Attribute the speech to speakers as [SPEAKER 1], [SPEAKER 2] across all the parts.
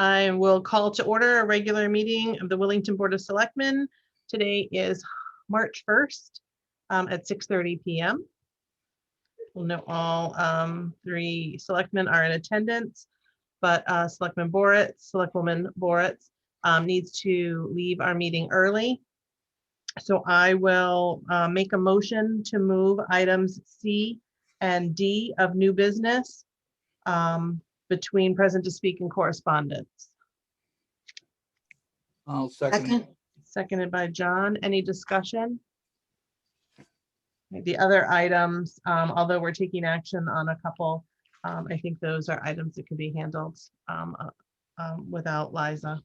[SPEAKER 1] I will call to order a regular meeting of the Wellington Board of Selectmen. Today is March 1st at 6:30 p.m. We'll know all three selectmen are in attendance, but Selectman Boritz, Selectwoman Boritz needs to leave our meeting early. So I will make a motion to move items C and D of new business between present to speak and correspondence.
[SPEAKER 2] I'll second.
[SPEAKER 1] Seconded by John. Any discussion? The other items, although we're taking action on a couple, I think those are items that can be handled without Liza.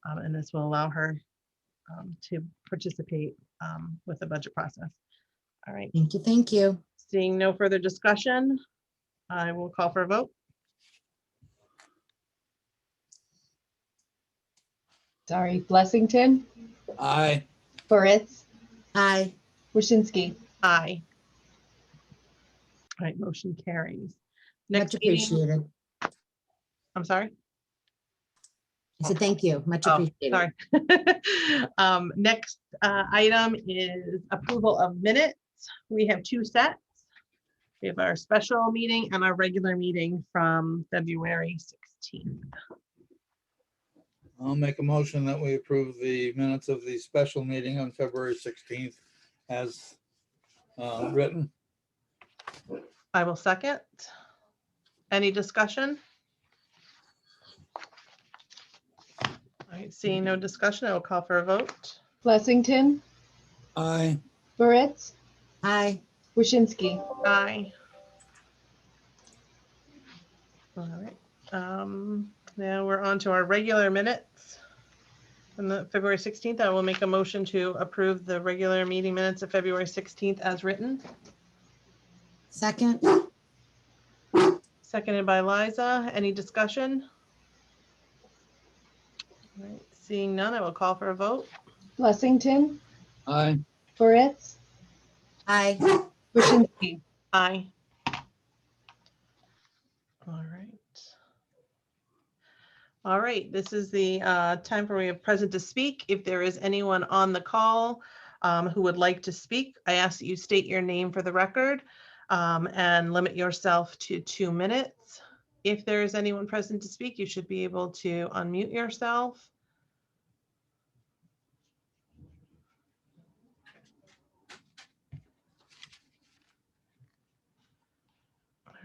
[SPEAKER 1] And this will allow her to participate with the budget process. All right.
[SPEAKER 3] Thank you. Thank you.
[SPEAKER 1] Seeing no further discussion, I will call for a vote.
[SPEAKER 4] Sorry, Blessington,
[SPEAKER 2] Aye.
[SPEAKER 4] Boritz,
[SPEAKER 3] Aye.
[SPEAKER 4] Waschinsky.
[SPEAKER 1] Aye. All right, motion carries.
[SPEAKER 3] Much
[SPEAKER 1] Next meeting,
[SPEAKER 3] appreciated.
[SPEAKER 1] I'm sorry.
[SPEAKER 3] I said thank you. Much
[SPEAKER 1] Oh,
[SPEAKER 3] appreciated.
[SPEAKER 1] sorry. Next item is approval of minutes. We have two sets. We have our special meeting and our regular meeting from February 16th.
[SPEAKER 2] I'll make a motion that we approve the minutes of the special meeting on February 16th as written.
[SPEAKER 1] I will second. Any discussion? All right, seeing no discussion, I will call for a vote.
[SPEAKER 4] Blessington,
[SPEAKER 2] Aye.
[SPEAKER 4] Boritz,
[SPEAKER 3] Aye.
[SPEAKER 4] Waschinsky.
[SPEAKER 1] Aye. All right. Now we're on to our regular minutes. On the February 16th, I will make a motion to approve the regular meeting minutes of February 16th as written.
[SPEAKER 3] Second.
[SPEAKER 1] Seconded by Liza. Any discussion? All right, seeing none, I will call for a vote.
[SPEAKER 4] Blessington,
[SPEAKER 2] Aye.
[SPEAKER 4] Boritz,
[SPEAKER 3] Aye.
[SPEAKER 4] Waschinsky.
[SPEAKER 1] Aye. All right. All right, this is the time for we have present to speak. If there is anyone on the call who would like to speak, I ask that you state your name for the record and limit yourself to 2 minutes. If there is anyone present to speak, you should be able to unmute yourself.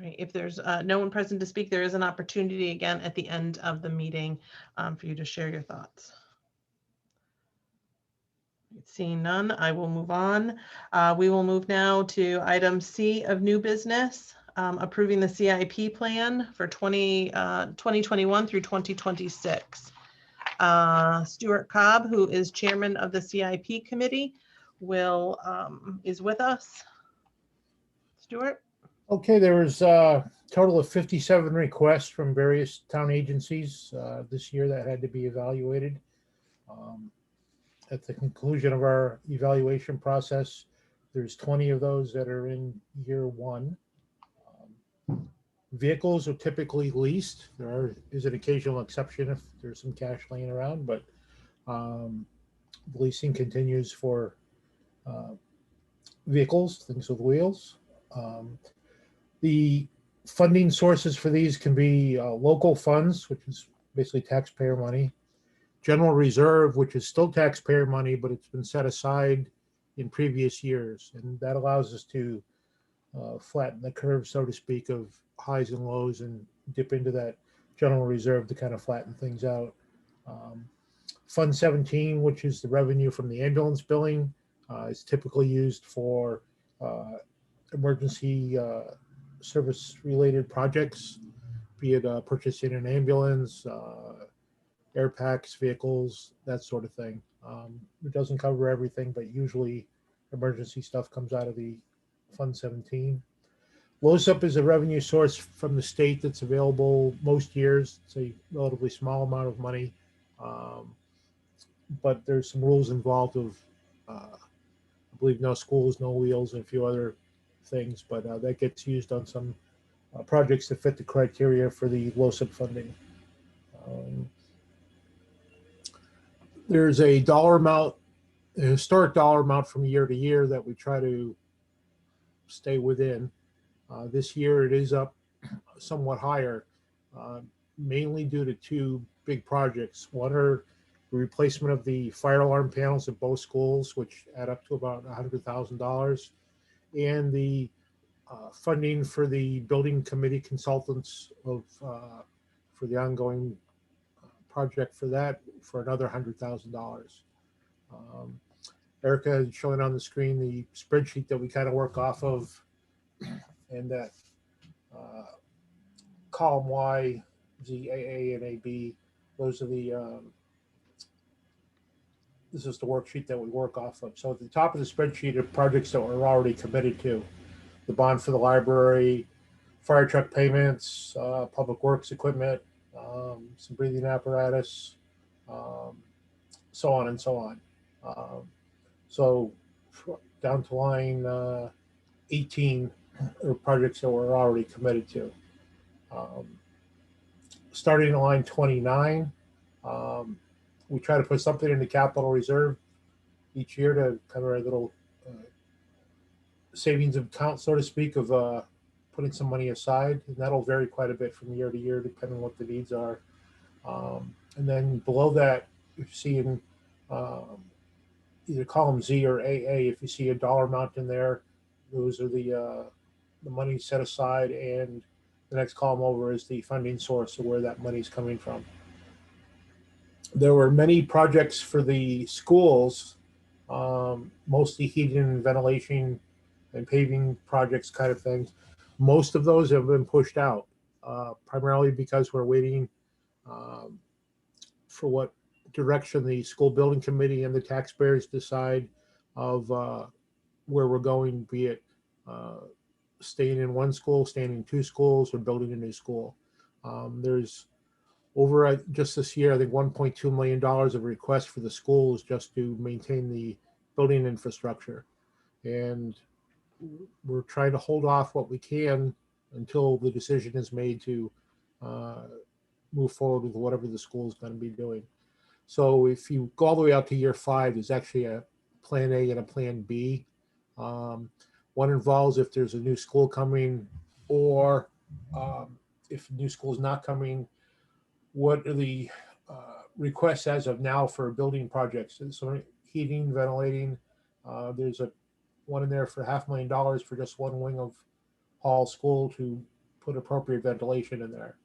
[SPEAKER 1] All right, if there's no one present to speak, there is an opportunity again at the end of the meeting for you to share your thoughts. Seeing none, I will move on. We will move now to item C of new business, approving the CIP plan for 2021 through 2026. Stuart Cobb, who is chairman of the CIP committee, is with us. Stuart?
[SPEAKER 5] Okay, there was a total of 57 requests from various town agencies this year that had to be evaluated. At the conclusion of our evaluation process, there's 20 of those that are in year one. Vehicles are typically leased. Is an occasional exception if there's some cash laying around, but leasing continues for vehicles, things with wheels. The funding sources for these can be local funds, which is basically taxpayer money, general reserve, which is still taxpayer money, but it's been set aside in previous years. And that allows us to flatten the curve, so to speak, of highs and lows and dip into that general reserve to kind of flatten things out. Fund 17, which is the revenue from the ambulance billing, is typically used for emergency service related projects, be it purchasing an ambulance, air packs, vehicles, that sort of thing. It doesn't cover everything, but usually emergency stuff comes out of the Fund 17. LOSUP is a revenue source from the state that's available most years. It's a relatively small amount of money, but there's some rules involved of, I believe, no schools, no wheels, and a few other things, but that gets used on some projects that fit the criteria for the LOSUP funding. There's a dollar amount, a historic dollar amount from year to year that we try to stay within. This year it is up somewhat higher, mainly due to two big projects. One are the replacement of the fire alarm panels at both schools, which add up to about $100,000, and the funding for the building committee consultants for the ongoing project for that for another $100,000. Erica is showing on the screen the spreadsheet that we kind of work off of, and that column Y, Z, AA, and AB, those are the, this is the worksheet that we work off of. So at the top of the spreadsheet are projects that we're already committed to. The bond for the library, fire truck payments, public works equipment, some breathing apparatus, so on and so on. So down to line 18 are projects that we're already committed to. Starting at line 29, we try to put something in the capital reserve each year to cover a little savings account, so to speak, of putting some money aside. And that'll vary quite a bit from year to year, depending on what the needs are. And then below that, you see in either column Z or AA, if you see a dollar amount in there, those are the money set aside, and the next column over is the funding source of where that money is coming from. There were many projects for the schools, mostly heating and ventilation and paving projects kind of things. Most of those have been pushed out, primarily because we're waiting for what direction the school building committee and the taxpayers decide of where we're going, be it staying in one school, staying in two schools, or building a new school. There's over just this year, I think $1.2 million of requests for the schools just to maintain the building infrastructure. And we're trying to hold off what we can until the decision is made to move forward with whatever the school is going to be doing. So if you go all the way out to year 5, there's actually a plan A and a plan B. One involves if there's a new school coming, or if a new school is not coming, what are the requests as of now for building projects? So heating, ventilating, there's one in there for $500,000 for just one wing of Hall School to put appropriate ventilation in there.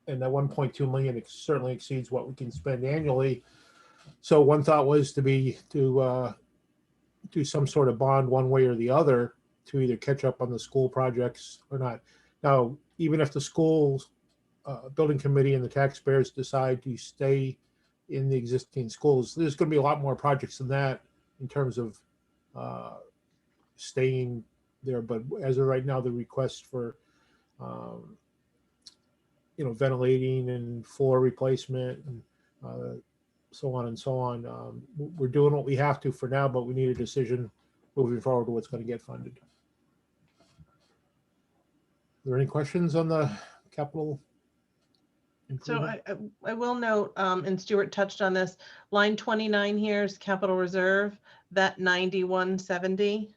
[SPEAKER 5] And that 1.2 million certainly exceeds what we can spend annually. So one thought was to do some sort of bond one way or the other to either catch up on the school projects or not. Now, even if the schools building committee and the taxpayers decide to stay in the existing schools, there's going to be a lot more projects than that in terms of staying there. But as of right now, the request for ventilating and floor replacement and so on and so on. We're doing what we have to for now, but we need a decision moving forward to what's going to get funded. Are there any questions on the capital?
[SPEAKER 1] So I will note, and Stuart touched on this, line 29 here is capital reserve. That 9170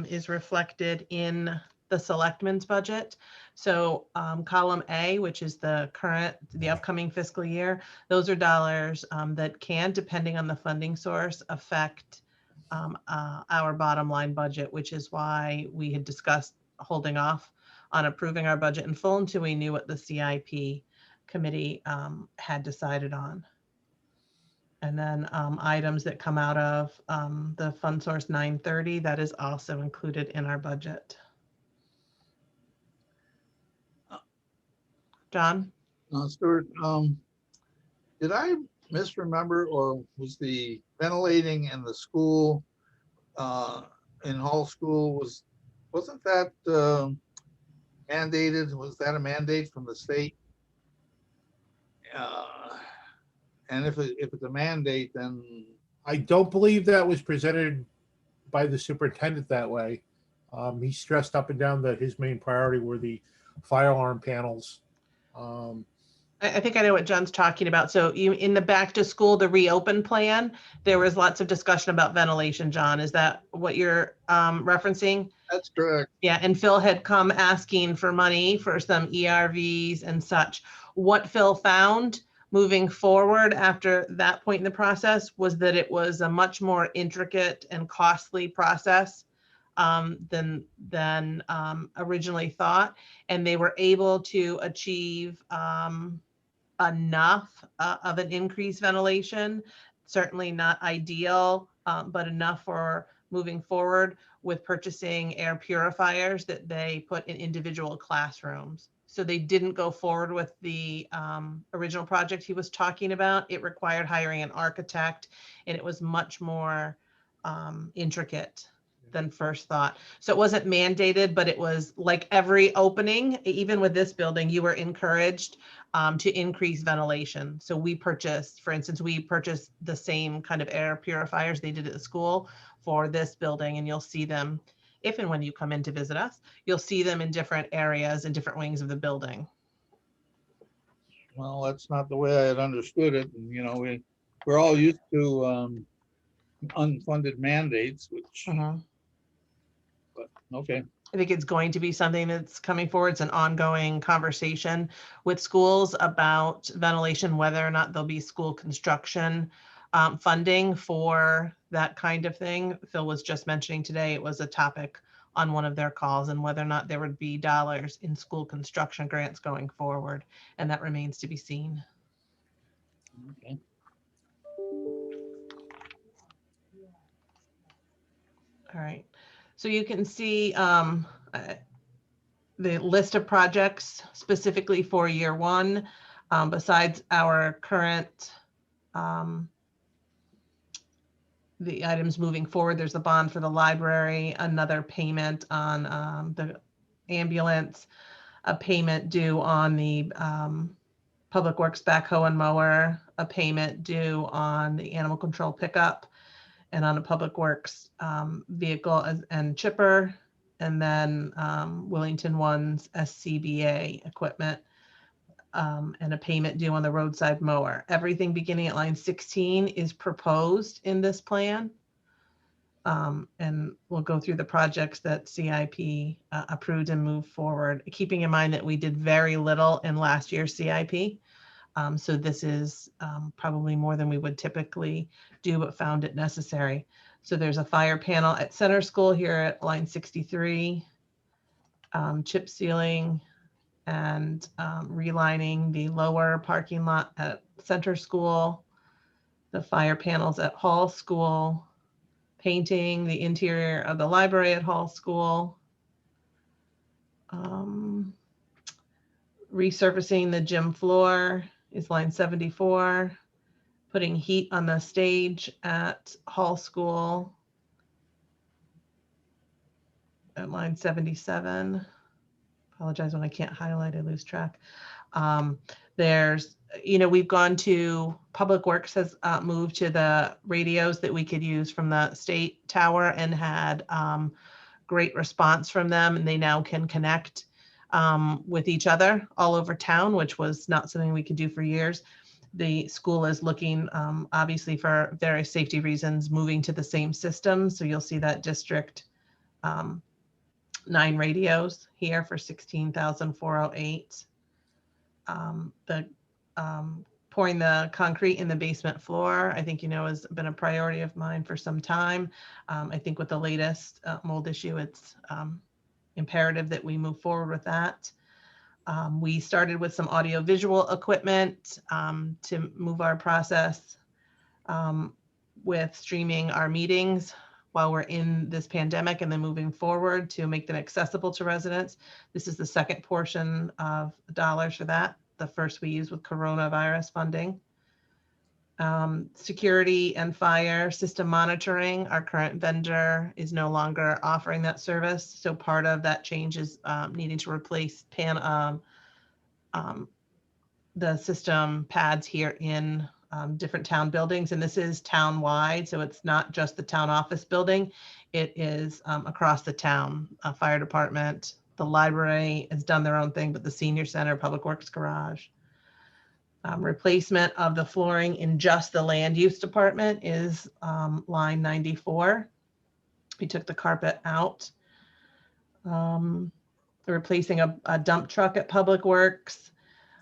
[SPEAKER 1] is reflected in the selectmen's budget. So column A, which is the upcoming fiscal year, those are dollars that can, depending on the funding source, affect our bottom line budget, which is why we had discussed holding off on approving our budget in full until we knew what the CIP committee had decided on. And then items that come out of the fund source 930, that is also included in our budget. John?
[SPEAKER 2] Stuart, did I misremember, or was the ventilating in the school, in Hall School, wasn't that mandated? Was that a mandate from the state? And if it's a mandate, then
[SPEAKER 5] I don't believe that was presented by the superintendent that way. He stressed up and down that his main priority were the fire alarm panels.
[SPEAKER 1] I I think I know what John's talking about. So you, in the back to school, the reopen plan, there was lots of discussion about ventilation, John. Is that what you're referencing?
[SPEAKER 2] That's correct.
[SPEAKER 1] Yeah, and Phil had come asking for money for some ERVs and such. What Phil found moving forward after that point in the process was that it was a much more intricate and costly process than originally thought. And they were able to achieve enough of an increased ventilation, certainly not ideal, but enough for moving forward with purchasing air purifiers that they put in individual classrooms. So they didn't go forward with the original project he was talking about. It required hiring an architect, and it was much more intricate than first thought. So it wasn't mandated, but it was like every opening, even with this building, you were encouraged to increase ventilation. So we purchased, for instance, we purchased the same kind of air purifiers they did at the school for this building, and you'll see them if and when you come in to visit us, you'll see them in different areas and different wings of the building.
[SPEAKER 2] Well, that's not the way I had understood it. And, we're all used to unfunded mandates, which, but okay.
[SPEAKER 1] I think it's going to be something that's coming forward. It's an ongoing conversation with schools about ventilation, whether or not there'll be school construction funding for that kind of thing. Phil was just mentioning today, it was a topic on one of their calls, and whether or not there would be dollars in school construction grants going forward. And that remains to be seen.
[SPEAKER 2] Okay.
[SPEAKER 1] All right. So you can see the list of projects specifically for year one, besides our current the items moving forward. There's a bond for the library, another payment on the ambulance, a payment due on the Public Works backhoe and mower, a payment due on the animal control pickup, and on a Public Works vehicle and chipper, and then Willington One's SCBA equipment, and a payment due on the roadside mower. Everything beginning at line 16 is proposed in this plan. And we'll go through the projects that CIP approved and moved forward, keeping in mind that we did very little in last year's CIP. So this is probably more than we would typically do, but found it necessary. So there's a fire panel at Center School here at line 63, chip sealing and relining the lower parking lot at Center School, the fire panels at Hall School, painting the interior of the library at Hall School, resurfacing the gym floor is line 74, putting heat on the stage at Hall School at line 77. Apologize when I can't highlight, I lose track. There's, we've gone to, Public Works has moved to the radios that we could use from the state tower and had great response from them, and they now can connect with each other all over town, which was not something we could do for years. The school is looking, obviously for various safety reasons, moving to the same system. So you'll see that district 9 radios here for $16,408. The pouring the concrete in the basement floor, I think has been a priority of mine for some time. I think with the latest mold issue, it's imperative that we move forward with that. We started with some audio-visual equipment to move our process with streaming our meetings while we're in this pandemic, and then moving forward to make them accessible to residents. This is the second portion of dollars for that. The first we used with coronavirus funding. Security and fire system monitoring. Our current vendor is no longer offering that service. So part of that change is needing to replace the system pads here in different town buildings. And this is town-wide, so it's not just the town office building. It is across the town. Fire department, the library has done their own thing, but the senior center, Public Works garage. Replacement of the flooring in just the land use department is line 94. We took the carpet out. Replacing a dump truck at Public Works,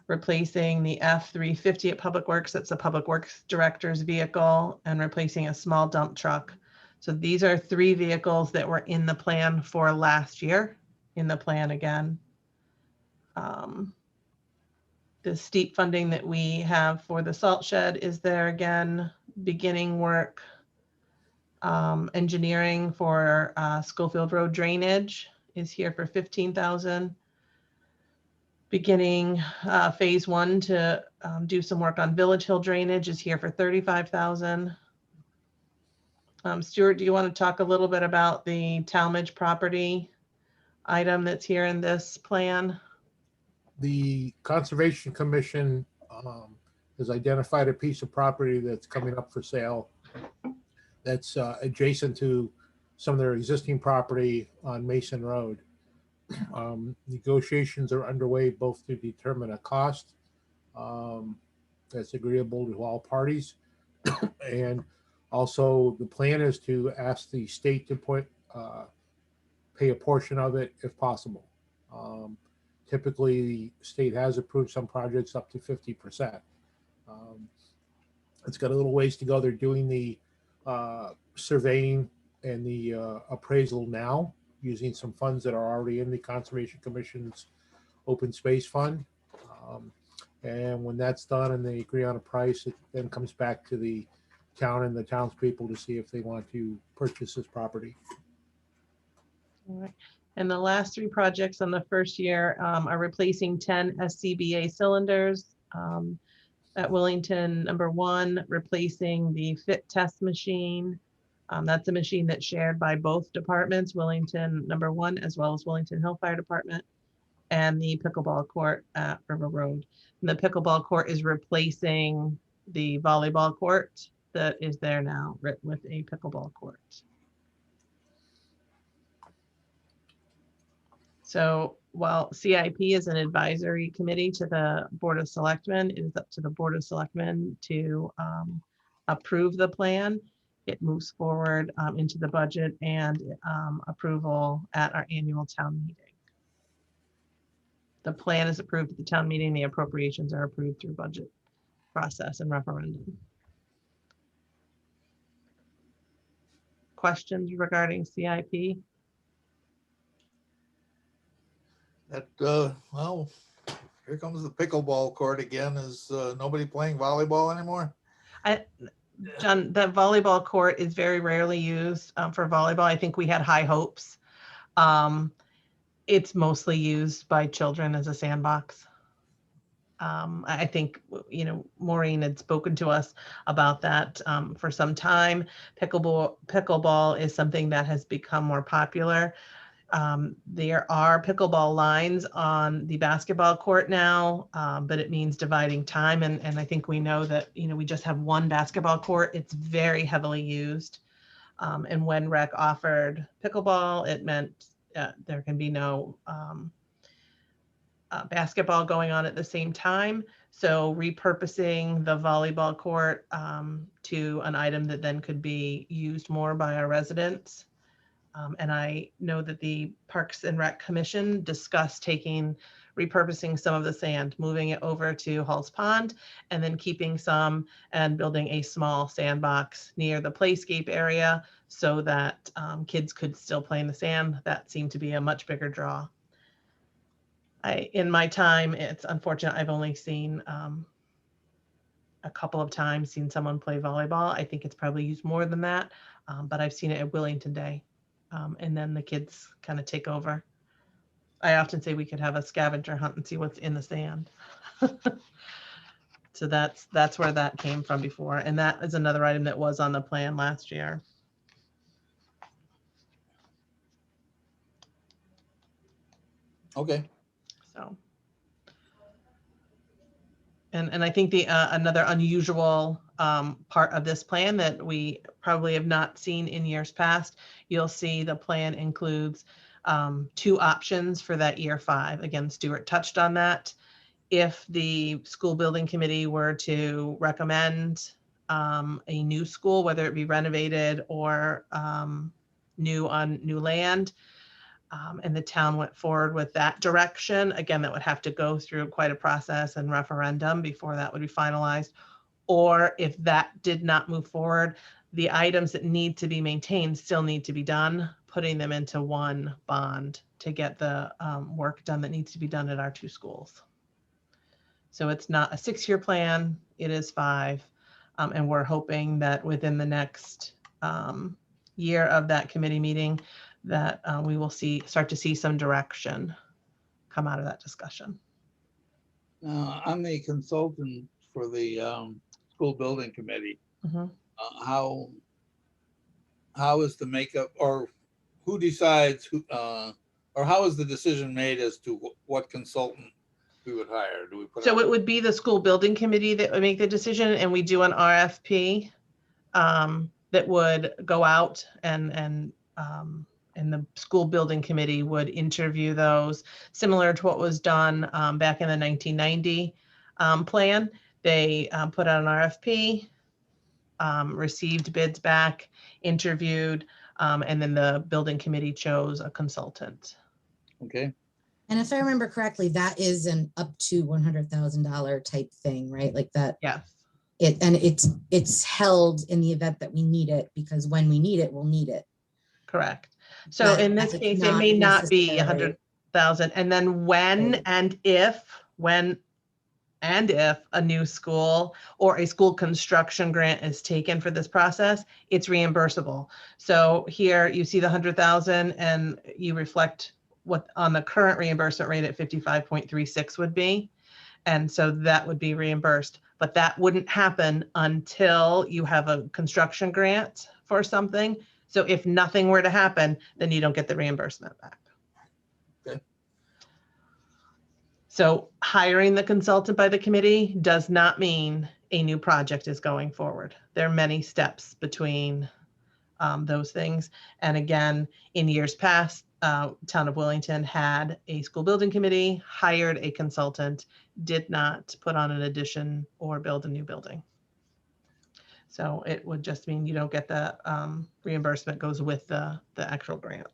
[SPEAKER 1] replacing the F-350 at Public Works, that's the Public Works Director's vehicle, and replacing a small dump truck. So these are 3 vehicles that were in the plan for last year, in the plan again. The steep funding that we have for the salt shed is there again, beginning work. Engineering for Schofield Road drainage is here for 15,000. Beginning phase 1 to do some work on Village Hill drainage is here for 35,000. Stuart, do you want to talk a little bit about the Talmadge property item that's here in this plan?
[SPEAKER 5] The Conservation Commission has identified a piece of property that's coming up for sale that's adjacent to some of their existing property on Mason Road. Negotiations are underway both to determine a cost that's agreeable to all parties. And also the plan is to ask the state to pay a portion of it if possible. Typically, the state has approved some projects up to 50%. It's got a little ways to go. They're doing the surveying and the appraisal now using some funds that are already in the Conservation Commission's Open Space Fund. And when that's done and they agree on a price, it then comes back to the town and the townspeople to see if they want to purchase this property.
[SPEAKER 1] All right. And the last 3 projects on the first year are replacing 10 SCBA cylinders at Willington number 1, replacing the fit test machine. That's a machine that's shared by both departments, Willington number 1, as well as Willington Hill Fire Department, and the pickleball court at River Road. And the pickleball court is replacing the volleyball court that is there now, with a pickleball court. So while CIP is an advisory committee to the Board of Selectmen, it is up to the Board of Selectmen to approve the plan. It moves forward into the budget and approval at our annual town meeting. The plan is approved at the town meeting. The appropriations are approved through budget process and referendum. Questions regarding CIP?
[SPEAKER 2] That, well, here comes the pickleball court again. Is nobody playing volleyball anymore?
[SPEAKER 1] John, that volleyball court is very rarely used for volleyball. I think we had high hopes. It's mostly used by children as a sandbox. I think, you know, Maureen had spoken to us about that for some time. Pickleball is something that has become more popular. There are pickleball lines on the basketball court now, but it means dividing time. And I think we know that, you know, we just have one basketball court. It's very heavily used. And when rec offered pickleball, it meant there can be no basketball going on at the same time. So repurposing the volleyball court to an item that then could be used more by our residents. And I know that the Parks and Rec Commission discussed repurposing some of the sand, moving it over to Halls Pond, and then keeping some and building a small sandbox near the playscape area so that kids could still play in the sand. That seemed to be a much bigger draw. In my time, it's unfortunate, I've only seen a couple of times seen someone play volleyball. I think it's probably used more than that, but I've seen it at Willington Day. And then the kids kind of take over. I often say we could have a scavenger hunt and see what's in the sand. So that's where that came from before. And that is another item that was on the plan last year.
[SPEAKER 2] Okay.
[SPEAKER 1] So. And I think the another unusual part of this plan that we probably have not seen in years past, you'll see the plan includes 2 options for that year 5. Again, Stuart touched on that. if the school building committee were to recommend a new school, whether it be renovated or new on new land, and the town went forward with that direction, again, that would have to go through quite a process and referendum before that would be finalized. Or if that did not move forward, the items that need to be maintained still need to be done, putting them into one bond to get the work done that needs to be done at our two schools. So it's not a 6-year plan, it is 5. And we're hoping that within the next year of that committee meeting, that we will start to see some direction come out of that discussion.
[SPEAKER 2] I'm the consultant for the school building committee.
[SPEAKER 1] Mhm.
[SPEAKER 2] How is the makeup, or who decides who, or how is the decision made as to what consultant we would hire? Do we put
[SPEAKER 1] So
[SPEAKER 2] out
[SPEAKER 1] it would be the school building committee that would make the decision, and we do an RFP that would go out, and the school building committee would interview those, similar to what was done back in the 1990 plan. They put out an RFP, received bids back, interviewed, and then the building committee chose a consultant.
[SPEAKER 2] Okay,
[SPEAKER 3] And if I remember correctly, that is an up to $100,000 type thing, right? Like that,
[SPEAKER 1] Yes,
[SPEAKER 3] it's held in the event that we need it, because when we need it, we'll need it.
[SPEAKER 1] correct. So
[SPEAKER 3] But
[SPEAKER 1] in this
[SPEAKER 3] it's
[SPEAKER 1] case, it
[SPEAKER 3] not
[SPEAKER 1] may not be
[SPEAKER 3] necessarily-
[SPEAKER 1] 100,000. And then when and if a new school or a school construction grant is taken for this process, it's reimbursable. So here you see the 100,000 and you reflect what on the current reimbursement rate at 55.36 would be. And so that would be reimbursed, but that wouldn't happen until you have a construction grant for something. So if nothing were to happen, then you don't get the reimbursement back.
[SPEAKER 2] Okay.
[SPEAKER 1] So hiring the consultant by the committee does not mean a new project is going forward. There are many steps between those things. And again, in years past, Town of Wellington had a school building committee, hired a consultant, did not put on an addition or build a new building. So it would just mean you don't get the reimbursement goes with the actual grant.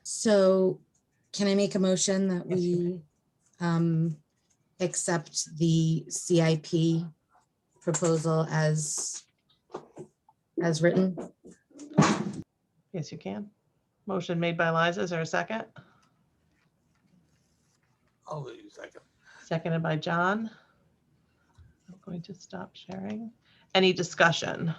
[SPEAKER 3] So can I make a motion that
[SPEAKER 1] Yes, you
[SPEAKER 3] we accept the CIP proposal as written?
[SPEAKER 1] Yes, you can. Motion made by Liza. Is there a second?
[SPEAKER 2] I'll leave you a second.
[SPEAKER 1] Seconded by John. I'm going to stop sharing. Any discussion?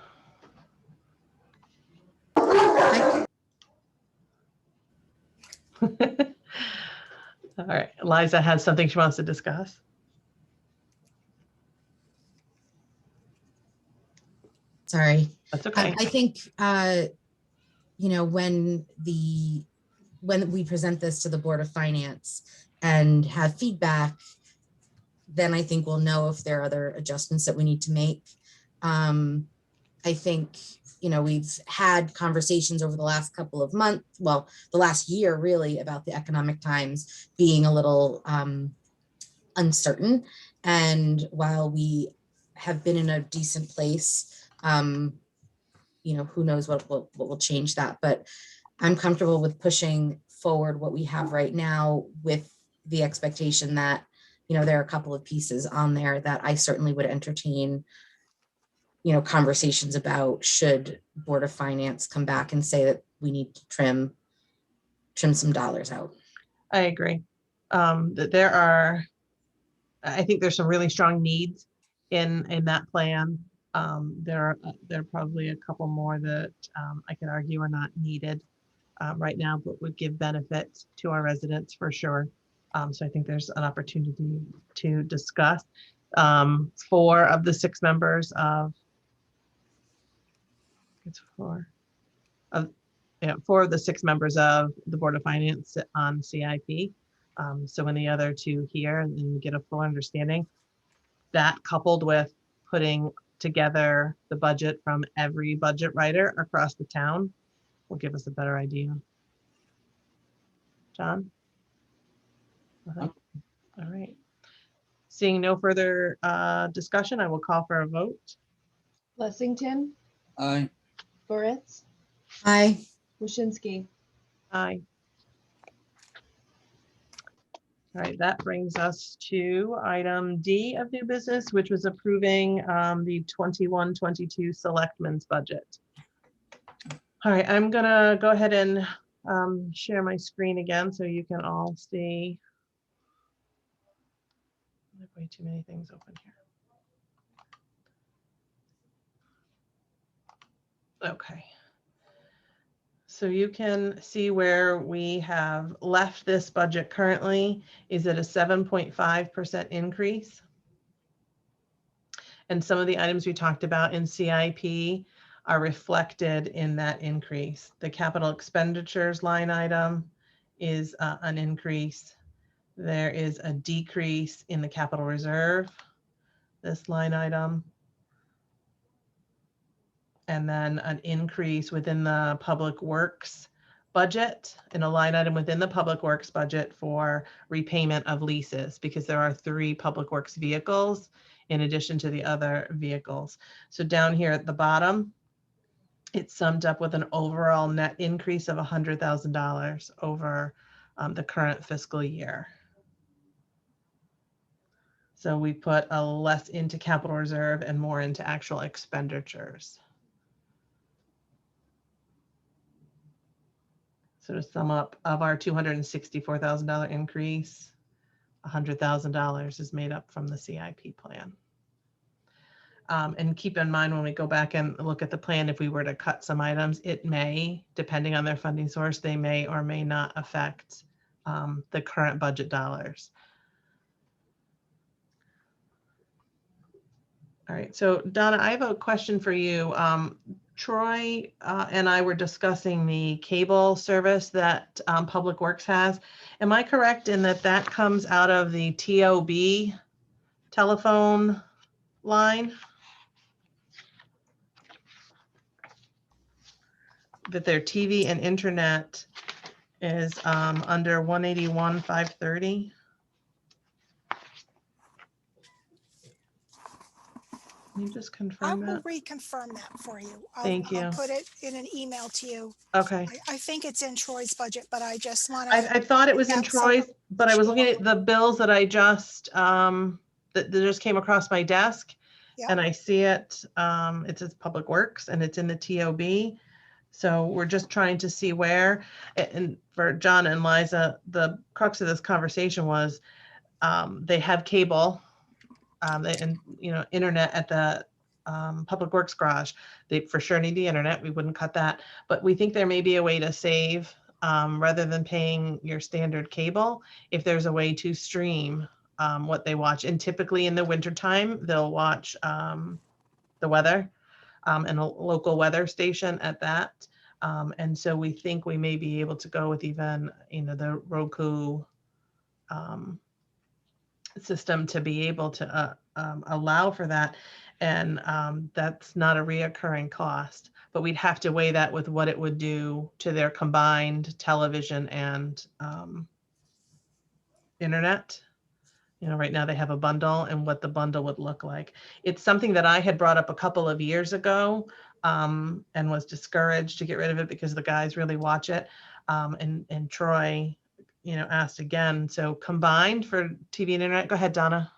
[SPEAKER 1] All right, Liza has something she wants to discuss.
[SPEAKER 3] Sorry.
[SPEAKER 1] That's okay.
[SPEAKER 3] I think, when we present this to the Board of Finance and have feedback, then I think we'll know if there are other adjustments that we need to make. I think, we've had conversations over the last couple of months, well, the last year really, about the economic times being a little uncertain. And while we have been in a decent place, who knows what will change that, but I'm comfortable with pushing forward what we have right now with the expectation that, there are a couple of pieces on there that I certainly would entertain, conversations about, should Board of Finance come back and say that we need to trim some dollars out.
[SPEAKER 1] I agree. That I think there's some really strong needs in that plan. There are probably a couple more that I could argue are not needed right now, but would give benefit to our residents for sure. So I think there's an opportunity to discuss. 4 of the 6 members of, it's 4 of, 4 of the 6 members of the Board of Finance sit on CIP. So when the other 2 here and get a full understanding, that coupled with putting together the budget from every budget writer across the town will give us a better idea. John? Nothing? All right. Seeing no further discussion, I will call for a vote.
[SPEAKER 4] Lessington,
[SPEAKER 2] Aye.
[SPEAKER 4] Moritz,
[SPEAKER 3] Aye.
[SPEAKER 4] Waschinsky.
[SPEAKER 1] Aye. All right, that brings us to item D of new business, which was approving the 21-22 selectmen's budget. All right, I'm gonna go ahead and share my screen again so you can all see. I have way too many things open here. Okay. So you can see where we have left this budget currently is at a 7.5% increase. And some of the items we talked about in CIP are reflected in that increase. The capital expenditures line item is an increase. There is a decrease in the capital reserve, this line item. And then an increase within the public works budget and a line item within the public works budget for repayment of leases, because there are 3 public works vehicles in addition to the other vehicles. So down here at the bottom, it's summed up with an overall net increase of $100,000 over the current fiscal year. So we put a less into capital reserve and more into actual expenditures. So to sum up, of our $264,000 increase, $100,000 is made up from the CIP plan. And keep in mind, when we go back and look at the plan, if we were to cut some items, it may, depending on their funding source, they may or may not affect the current budget dollars. All right, so Donna, I have a question for you. Troy and I were discussing the cable service that Public Works has. Am I correct in that that comes out of the TOB telephone line? That their TV and internet is under 181,530? Can you just
[SPEAKER 6] I
[SPEAKER 1] confirm
[SPEAKER 6] will
[SPEAKER 1] that?
[SPEAKER 6] reconfirm that for you.
[SPEAKER 1] Thank you.
[SPEAKER 6] I'll put it in an email to you.
[SPEAKER 1] Okay.
[SPEAKER 6] I think it's in Troy's budget, but I just want
[SPEAKER 1] I
[SPEAKER 6] to,
[SPEAKER 1] thought it was in
[SPEAKER 6] have some
[SPEAKER 1] Troy's, but I was looking at the bills that I just, that just came across my desk.
[SPEAKER 6] Yeah.
[SPEAKER 1] And I see it, it says Public Works and it's in the TOB. So we're just trying to see where, and for John and Liza, the crux of this conversation was, they have cable, and, you know, internet at the Public Works garage. They for sure need the internet. We wouldn't cut that, but we think there may be a way to save, rather than paying your standard cable, if there's a way to stream what they watch. And typically in the wintertime, they'll watch the weather and a local weather station at that. And so we think we may be able to go with even, you know, the Roku system to be able to allow for that. And that's not a reoccurring cost, but we'd have to weigh that with what it would do to their combined television and internet. You know, right now they have a bundle and what the bundle would look like. It's something that I had brought up a couple of years ago and was discouraged to get rid of it because the guys really watch it. And Troy, you know, asked again. So combined for TV and internet, go ahead, Donna.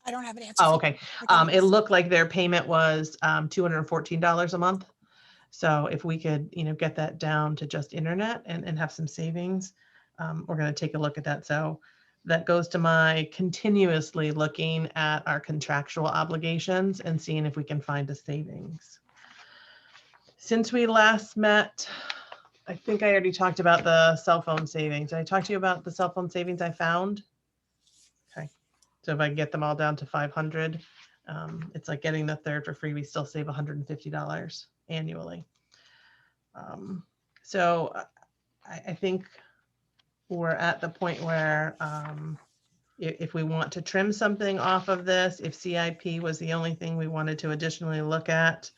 [SPEAKER 6] I don't have an answer.
[SPEAKER 1] Oh,
[SPEAKER 6] for you.
[SPEAKER 1] okay.
[SPEAKER 6] I can
[SPEAKER 1] It looked like their payment was $214 a month. So if we could, you know, get that down to just internet and have some savings, we're going to take a look at that. So that goes to my continuously looking at our contractual obligations and seeing if we can find a savings. Since we last met, I think I already talked about the cell phone savings. Did I talk to you about the cell phone savings I found? Okay. So if I get them all down to 500, it's like getting the third for free. We still save $150 annually. So I think we're at the point where if we want to trim something off of this, if CIP was the only thing we wanted to additionally look at,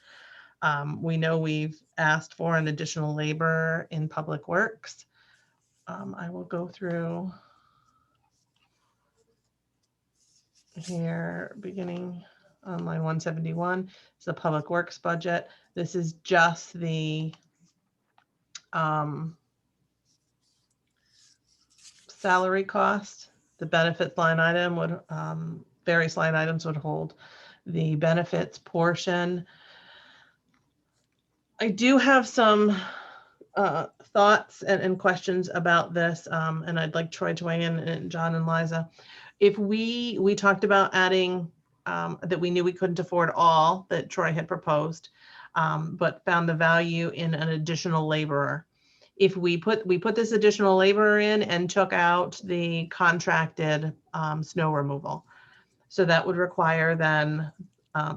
[SPEAKER 1] we know we've asked for an additional labor in Public Works. I will go through here, beginning on line 171, is the Public Works budget. This is just the salary cost. The benefits line item would, various line items would hold the benefits portion. I do have some thoughts and questions about this, and I'd like Troy to weigh in, and John and Liza. If we talked about adding, that we knew we couldn't afford all that Troy had proposed, but found the value in an additional laborer. If we put this additional laborer in and took out the contracted snow removal, so that would require then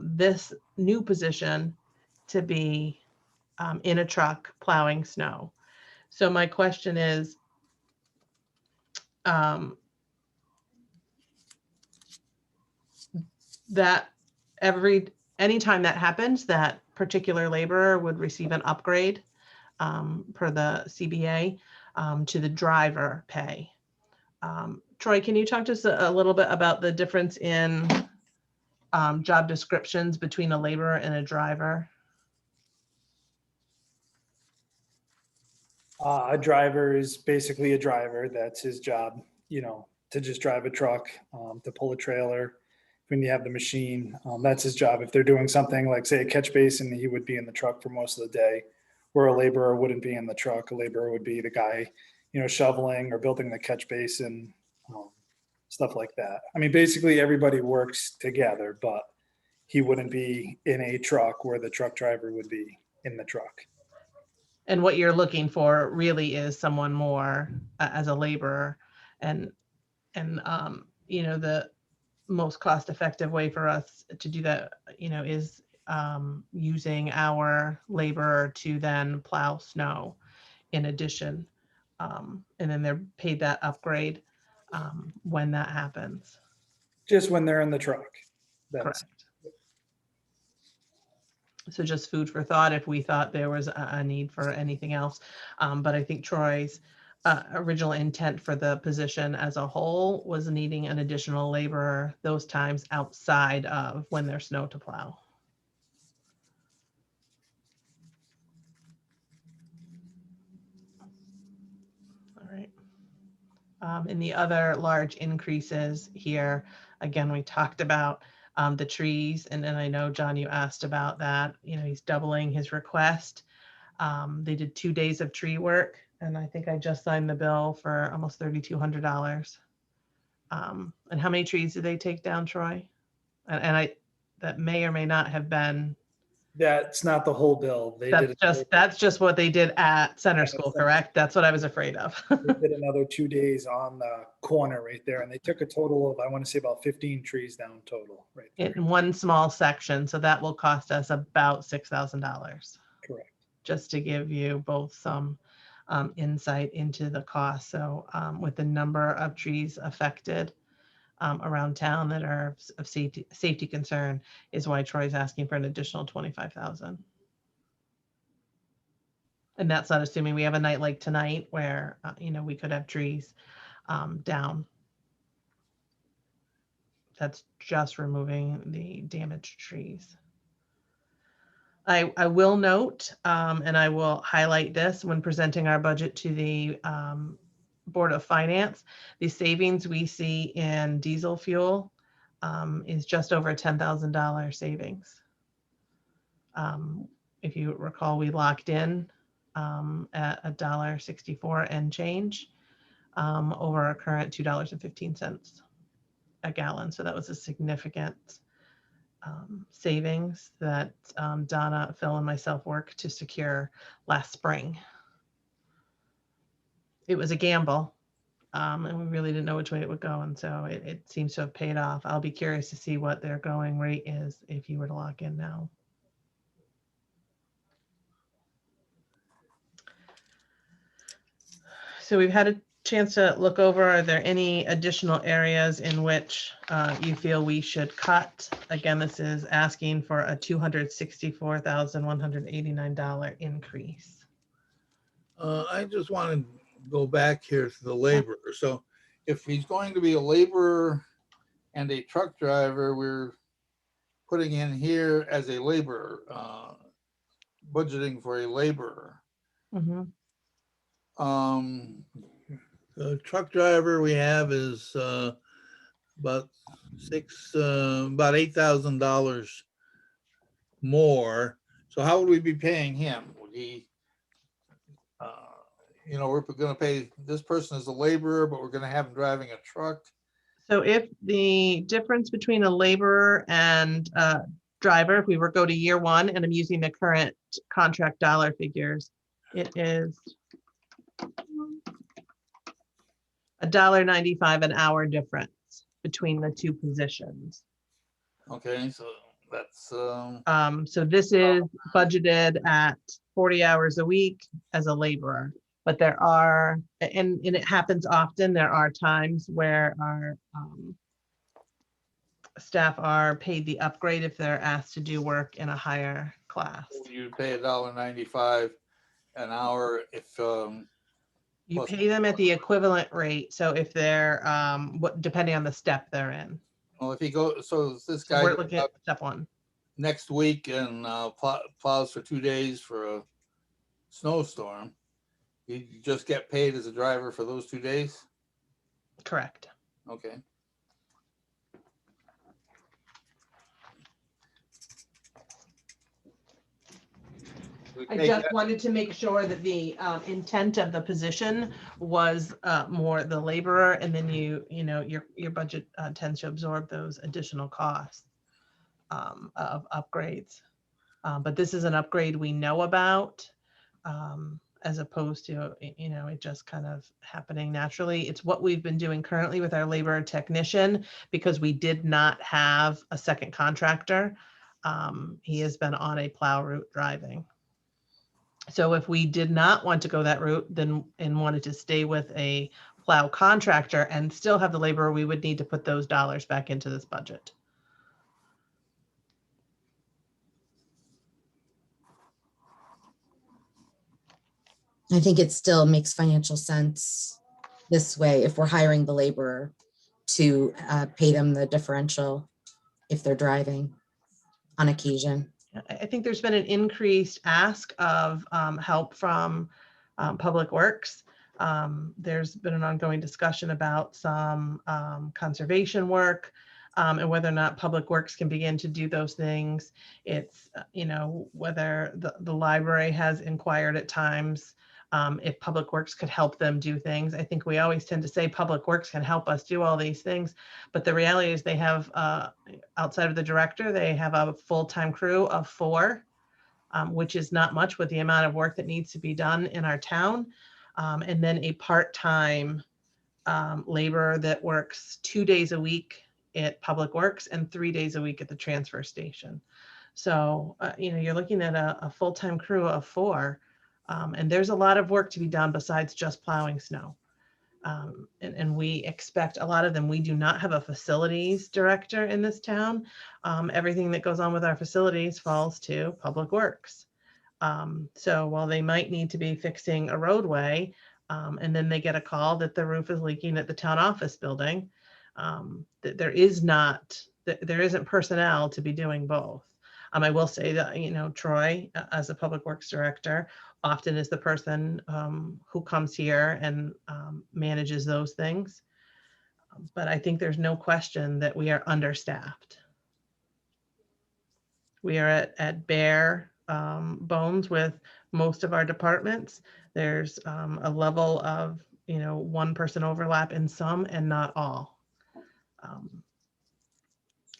[SPEAKER 1] this new position to be in a truck plowing snow. So my question is, that anytime that happens, that particular laborer would receive an upgrade per the CBA to the driver pay. Troy, can you talk to us a little bit about the difference in job descriptions between a laborer and a driver?
[SPEAKER 7] A driver is basically a driver. That's his job, to just drive a truck, to pull a trailer. When you have the machine, that's his job. If they're doing something like, say, a catch basin, he would be in the truck for most of the day, where a laborer wouldn't be in the truck. A laborer would be the guy, shoveling or building the catch basin, stuff like that. I mean, basically everybody works together, but he wouldn't be in a truck where the truck driver would be in the truck.
[SPEAKER 1] And what you're looking for really is someone more as a laborer, and the most cost-effective way for us to do that, is using our laborer to then plow snow in addition, and then they're paid that upgrade when that happens.
[SPEAKER 7] Just when they're in the truck.
[SPEAKER 1] Correct. So just food for thought if we thought there was a need for anything else. But I think Troy's original intent for the position as a whole was needing an additional laborer those times outside of when there's snow to plow. All right. And the other large increases here, again, we talked about the trees, and then I know, John, you asked about that. He's doubling his request. They did 2 days of tree work, and I think I just signed the bill for almost $3,200. And how many trees did they take down, Troy? And that may or may not have been.
[SPEAKER 7] That's not the whole bill.
[SPEAKER 1] That's just what they did at Center School, correct? That's what I was afraid of.
[SPEAKER 7] They did another 2 days on the corner right there, and they took a total of, I want to say, about 15 trees down total right there.
[SPEAKER 1] In one small section, so that will cost us about $6,000.
[SPEAKER 7] Correct. Just
[SPEAKER 1] to give you both some insight into the cost. So with the number of trees affected around town that are of safety concern is why Troy's asking for an additional $25,000. And that's not assuming we have a night like tonight where, we could have trees down. That's just removing the damaged trees. I will note, and I will highlight this when presenting our budget to the Board of Finance, the savings we see in diesel fuel is just over $10,000 savings. If you recall, we locked in at $1.64 and change over our current $2.15 a gallon. So that was a significant savings that Donna, Phil, and myself worked to secure last spring. It was a gamble, and we really didn't know which way it would go, and so it seems to have paid off. I'll be curious to see what their going rate is if you were to lock in now. So we've had a chance to look over, are there any additional areas in which you feel we should cut? Again, this is asking for a $264,189 increase.
[SPEAKER 2] I just want to go back here to the laborer. So if he's going to be a laborer and a truck driver we're putting in here as a laborer, budgeting for a laborer.
[SPEAKER 1] Mhm.
[SPEAKER 2] The truck driver we have is about about $8,000 more. So how would we be paying him? Would he, we're gonna pay this person as a laborer, but we're gonna have him driving a truck.
[SPEAKER 1] So if the difference between a laborer and driver, if we were go to year one, and I'm using the current contract dollar figures, it is $1.95 an hour difference between the two positions.
[SPEAKER 2] Okay, so that's,
[SPEAKER 1] So this is budgeted at 40 hours a week as a laborer. But there are, and it happens often, there are times where our staff are paid the upgrade if they're asked to do work in a higher class.
[SPEAKER 2] you pay $1.95 an hour if,
[SPEAKER 1] You
[SPEAKER 2] plus-
[SPEAKER 1] pay them at the equivalent rate. So if they're, depending on the step they're in.
[SPEAKER 2] well, if he goes, so if this
[SPEAKER 1] So
[SPEAKER 2] guy
[SPEAKER 1] we're
[SPEAKER 2] goes
[SPEAKER 1] looking
[SPEAKER 2] out
[SPEAKER 1] at step one.
[SPEAKER 2] next week and plows for 2 days for a snowstorm, you just get paid as a driver for those 2 days?
[SPEAKER 1] Correct.
[SPEAKER 2] Okay. We
[SPEAKER 1] I
[SPEAKER 2] take
[SPEAKER 1] just
[SPEAKER 2] that-
[SPEAKER 1] wanted to make sure that the intent of the position was more the laborer, and then your budget tends to absorb those additional costs of upgrades. But this is an upgrade we know about, as opposed to, it just kind of happening naturally. It's what we've been doing currently with our laborer technician, because we did not have a second contractor. He has been on a plow route driving. So if we did not want to go that route, then and wanted to stay with a plow contractor and still have the laborer, we would need to put those dollars back into this budget.
[SPEAKER 3] I think it still makes financial sense this way if we're hiring the laborer to pay them the differential if they're driving on occasion.
[SPEAKER 1] I think there's been an increased ask of help from Public Works. There's been an ongoing discussion about some conservation work and whether or not Public Works can begin to do those things. It's, whether the library has inquired at times if Public Works could help them do things. I think we always tend to say Public Works can help us do all these things, but the reality is they have, outside of the director, they have a full-time crew of 4, which is not much with the amount of work that needs to be done in our town. And then a part-time laborer that works 2 days a week at Public Works and 3 days a week at the transfer station. So, you're looking at a full-time crew of 4. And there's a lot of work to be done besides just plowing snow. And we expect a lot of them. We do not have a facilities director in this town. Everything that goes on with our facilities falls to Public Works. So while they might need to be fixing a roadway, and then they get a call that the roof is leaking at the town office building, that there isn't personnel to be doing both. I will say that, Troy, as a Public Works director, often is the person who comes here and manages those things. But I think there's no question that we are understaffed. We are at bare bones with most of our departments. There's a level of, one person overlap in some and not all.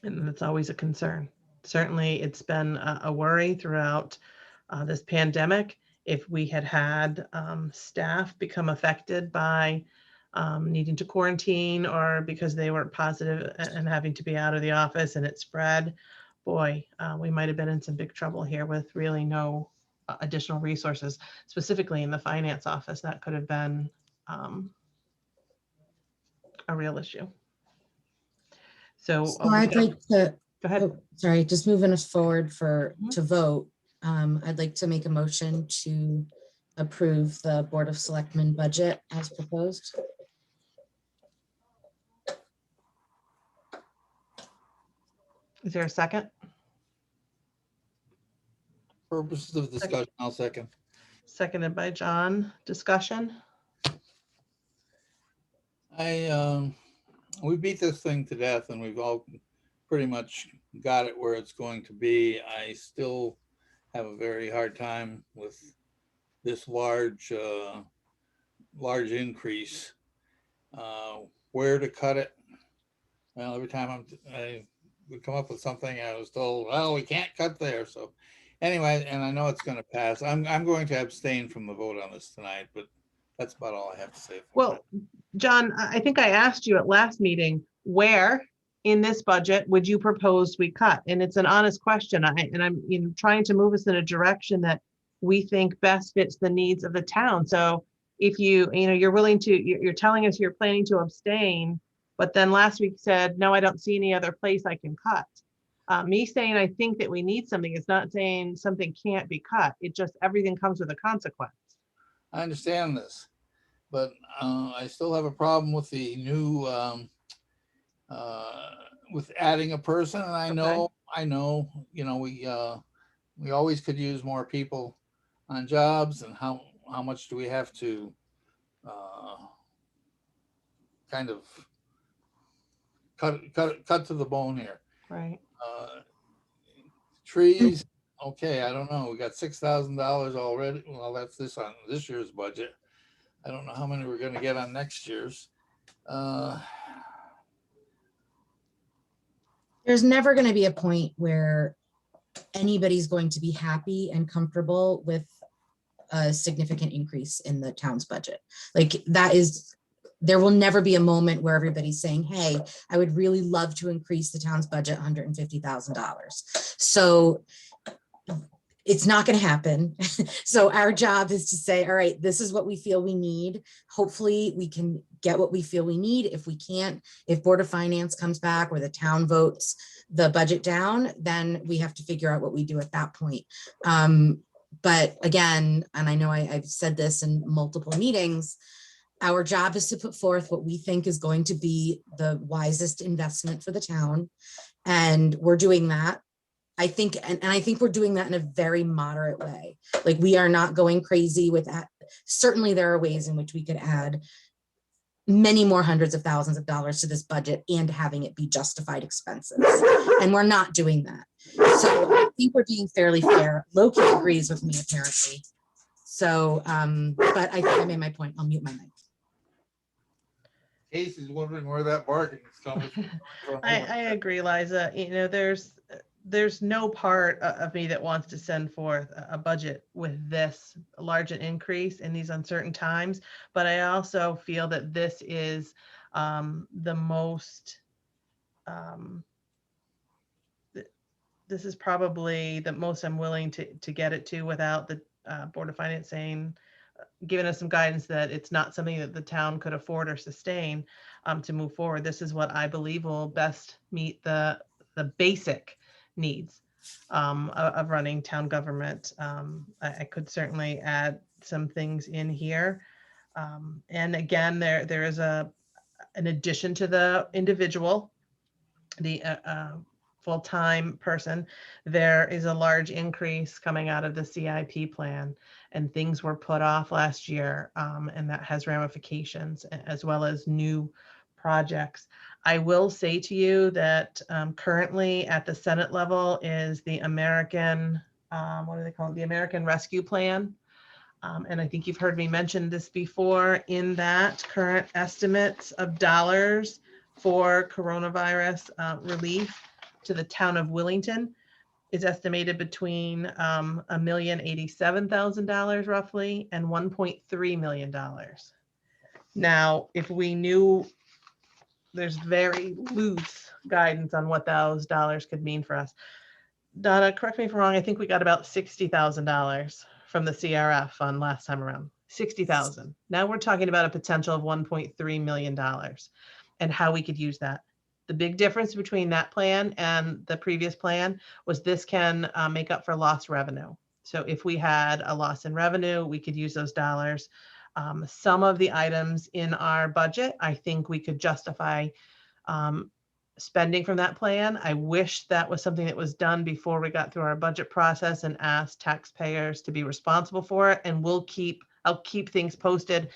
[SPEAKER 1] And that's always a concern. Certainly, it's been a worry throughout this pandemic. If we had staff become affected by needing to quarantine or because they weren't positive and having to be out of the office and it spread, boy, we might have been in some big trouble here with really no additional resources, specifically in the finance office. That could have been a real issue. So
[SPEAKER 3] I'd like to,
[SPEAKER 1] go ahead.
[SPEAKER 3] sorry, just moving us forward
[SPEAKER 1] Mhm.
[SPEAKER 3] to vote. I'd like to make a motion to approve the Board of Selectmen budget as proposed.
[SPEAKER 1] Is there a second?
[SPEAKER 2] Purposes of discussion, I'll second.
[SPEAKER 1] Seconded by John. Discussion?
[SPEAKER 2] We beat this thing to death and we've all pretty much got it where it's going to be. I still have a very hard time with this large increase. Where to cut it? Well, every time I would come up with something, I was told, well, we can't cut there. So anyway, and I know it's going to pass. I'm going to abstain from the vote on this tonight, but that's about all I have to say.
[SPEAKER 1] Well, John, I think I asked you at last meeting, where in this budget would you propose we cut? And it's an honest question. I'm trying to move us in a direction that we think best fits the needs of the town. So if you're willing to, you're telling us you're planning to abstain, but then last week said, no, I don't see any other place I can cut. Me saying I think that we need something is not saying something can't be cut. It just, everything comes with a consequence.
[SPEAKER 2] I understand this, but I still have a problem with the new, with adding a person. And I know, we always could use more people on jobs, and how much do we have to kind of cut to the bone here.
[SPEAKER 1] Right.
[SPEAKER 2] Trees, okay, I don't know. We got $6,000 already. Well, that's on this year's budget. I don't know how many we're gonna get on next year's.
[SPEAKER 3] There's never going to be a point where anybody's going to be happy and comfortable with a significant increase in the town's budget. Like there will never be a moment where everybody's saying, hey, I would really love to increase the town's budget $150,000. So it's not going to happen. So our job is to say, all right, this is what we feel we need. Hopefully we can get what we feel we need. If we can't, if Board of Finance comes back or the town votes the budget down, then we have to figure out what we do at that point. But again, and I know I've said this in multiple meetings, our job is to put forth what we think is going to be the wisest investment for the town. And we're doing that. I think, and I think we're doing that in a very moderate way. Like, we are not going crazy with that. Certainly there are ways in which we could add many more hundreds of thousands of dollars to this budget and having it be justified expenses. And we're not doing that. So I think we're being fairly fair. Loki agrees with me apparently. So, but I think I made my point. I'll mute my mic.
[SPEAKER 2] Casey's wondering where that barking is coming from.
[SPEAKER 1] I agree, Liza. There's no part of me that wants to send forth a budget with this large an increase in these uncertain times. But I also feel that this is the most, this is probably the most I'm willing to get it to without the Board of Finance saying, giving us some guidance that it's not something that the town could afford or sustain to move forward. This is what I believe will best meet the basic needs of running town government. I could certainly add some things in here. And again, there is an addition to the individual, the full-time person, there is a large increase coming out of the CIP plan, and things were put off last year, and that has ramifications, as well as new projects. I will say to you that currently at the Senate level is the American, what do they call it? The American Rescue Plan. And I think you've heard me mention this before. In that, current estimates of dollars for coronavirus relief to the town of Willington is estimated between $1,087,000 roughly and $1.3 million. Now, if we knew, there's very loose guidance on what those dollars could mean for us. Donna, correct me if I'm wrong, I think we got about $60,000 from the CRF fund last time around, 60,000. Now we're talking about a potential of $1.3 million and how we could use that. The big difference between that plan and the previous plan was this can make up for lost revenue. So if we had a loss in revenue, we could use those dollars. Some of the items in our budget, I think we could justify spending from that plan. I wish that was something that was done before we got through our budget process and asked taxpayers to be responsible for it. And I'll keep things posted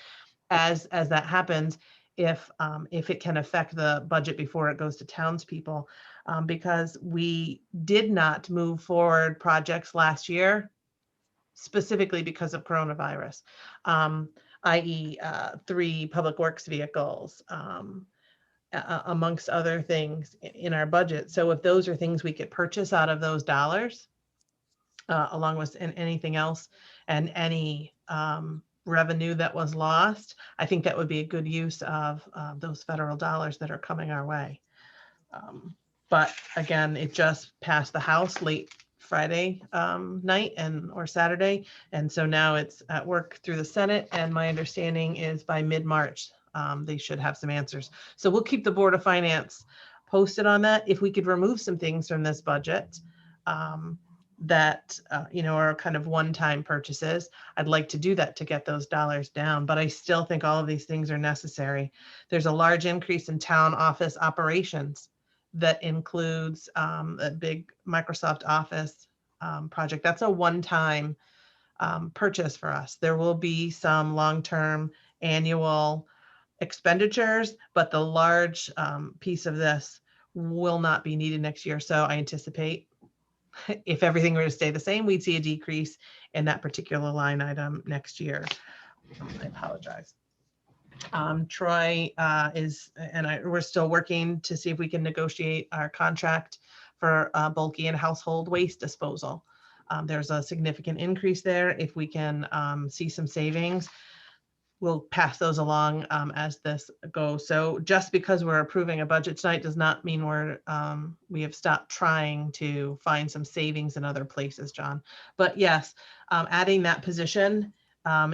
[SPEAKER 1] as that happens, if it can affect the budget before it goes to townspeople. Because we did not move forward projects last year, specifically because of coronavirus, i.e. 3 public works vehicles, amongst other things in our budget. So if those are things we could purchase out of those dollars, along with anything else and any revenue that was lost, I think that would be a good use of those federal dollars that are coming our way. But again, it just passed the House late Friday night or Saturday. And so now it's at work through the Senate. And my understanding is by mid-March, they should have some answers. So we'll keep the Board of Finance posted on that. If we could remove some things from this budget that, are kind of one-time purchases, I'd like to do that to get those dollars down. But I still think all of these things are necessary. There's a large increase in town office operations that includes a big Microsoft Office project. That's a one-time purchase for us. There will be some long-term annual expenditures, but the large piece of this will not be needed next year. So I anticipate if everything were to stay the same, we'd see a decrease in that particular line item next year. I apologize. Troy we're still working to see if we can negotiate our contract for bulky and household waste disposal. There's a significant increase there. If we can see some savings, we'll pass those along as this goes. So just because we're approving a budget tonight does not mean we have stopped trying to find some savings in other places, John. But yes, adding that position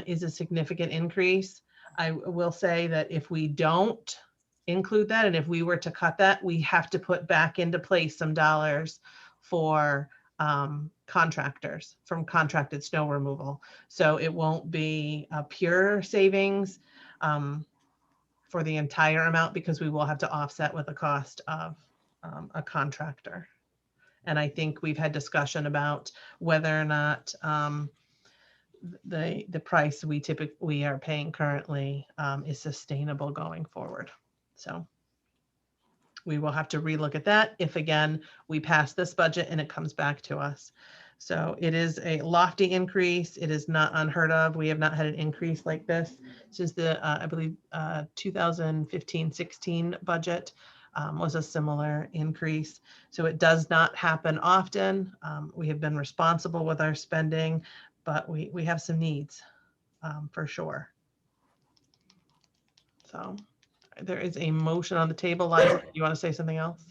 [SPEAKER 1] is a significant increase. I will say that if we don't include that, and if we were to cut that, we have to put back into place some dollars for contractors from contracted snow removal. So it won't be a pure savings for the entire amount, because we will have to offset with the cost of a contractor. And I think we've had discussion about whether or not the price we are paying currently is sustainable going forward. So we will have to relook at that if, again, we pass this budget and it comes back to us. So it is a lofty increase. It is not unheard of. We have not had an increase like this since the, I believe, 2015-16 budget was a similar increase. So it does not happen often. We have been responsible with our spending, but we have some needs for sure. So there is a motion on the table. Liza, you want to say something else?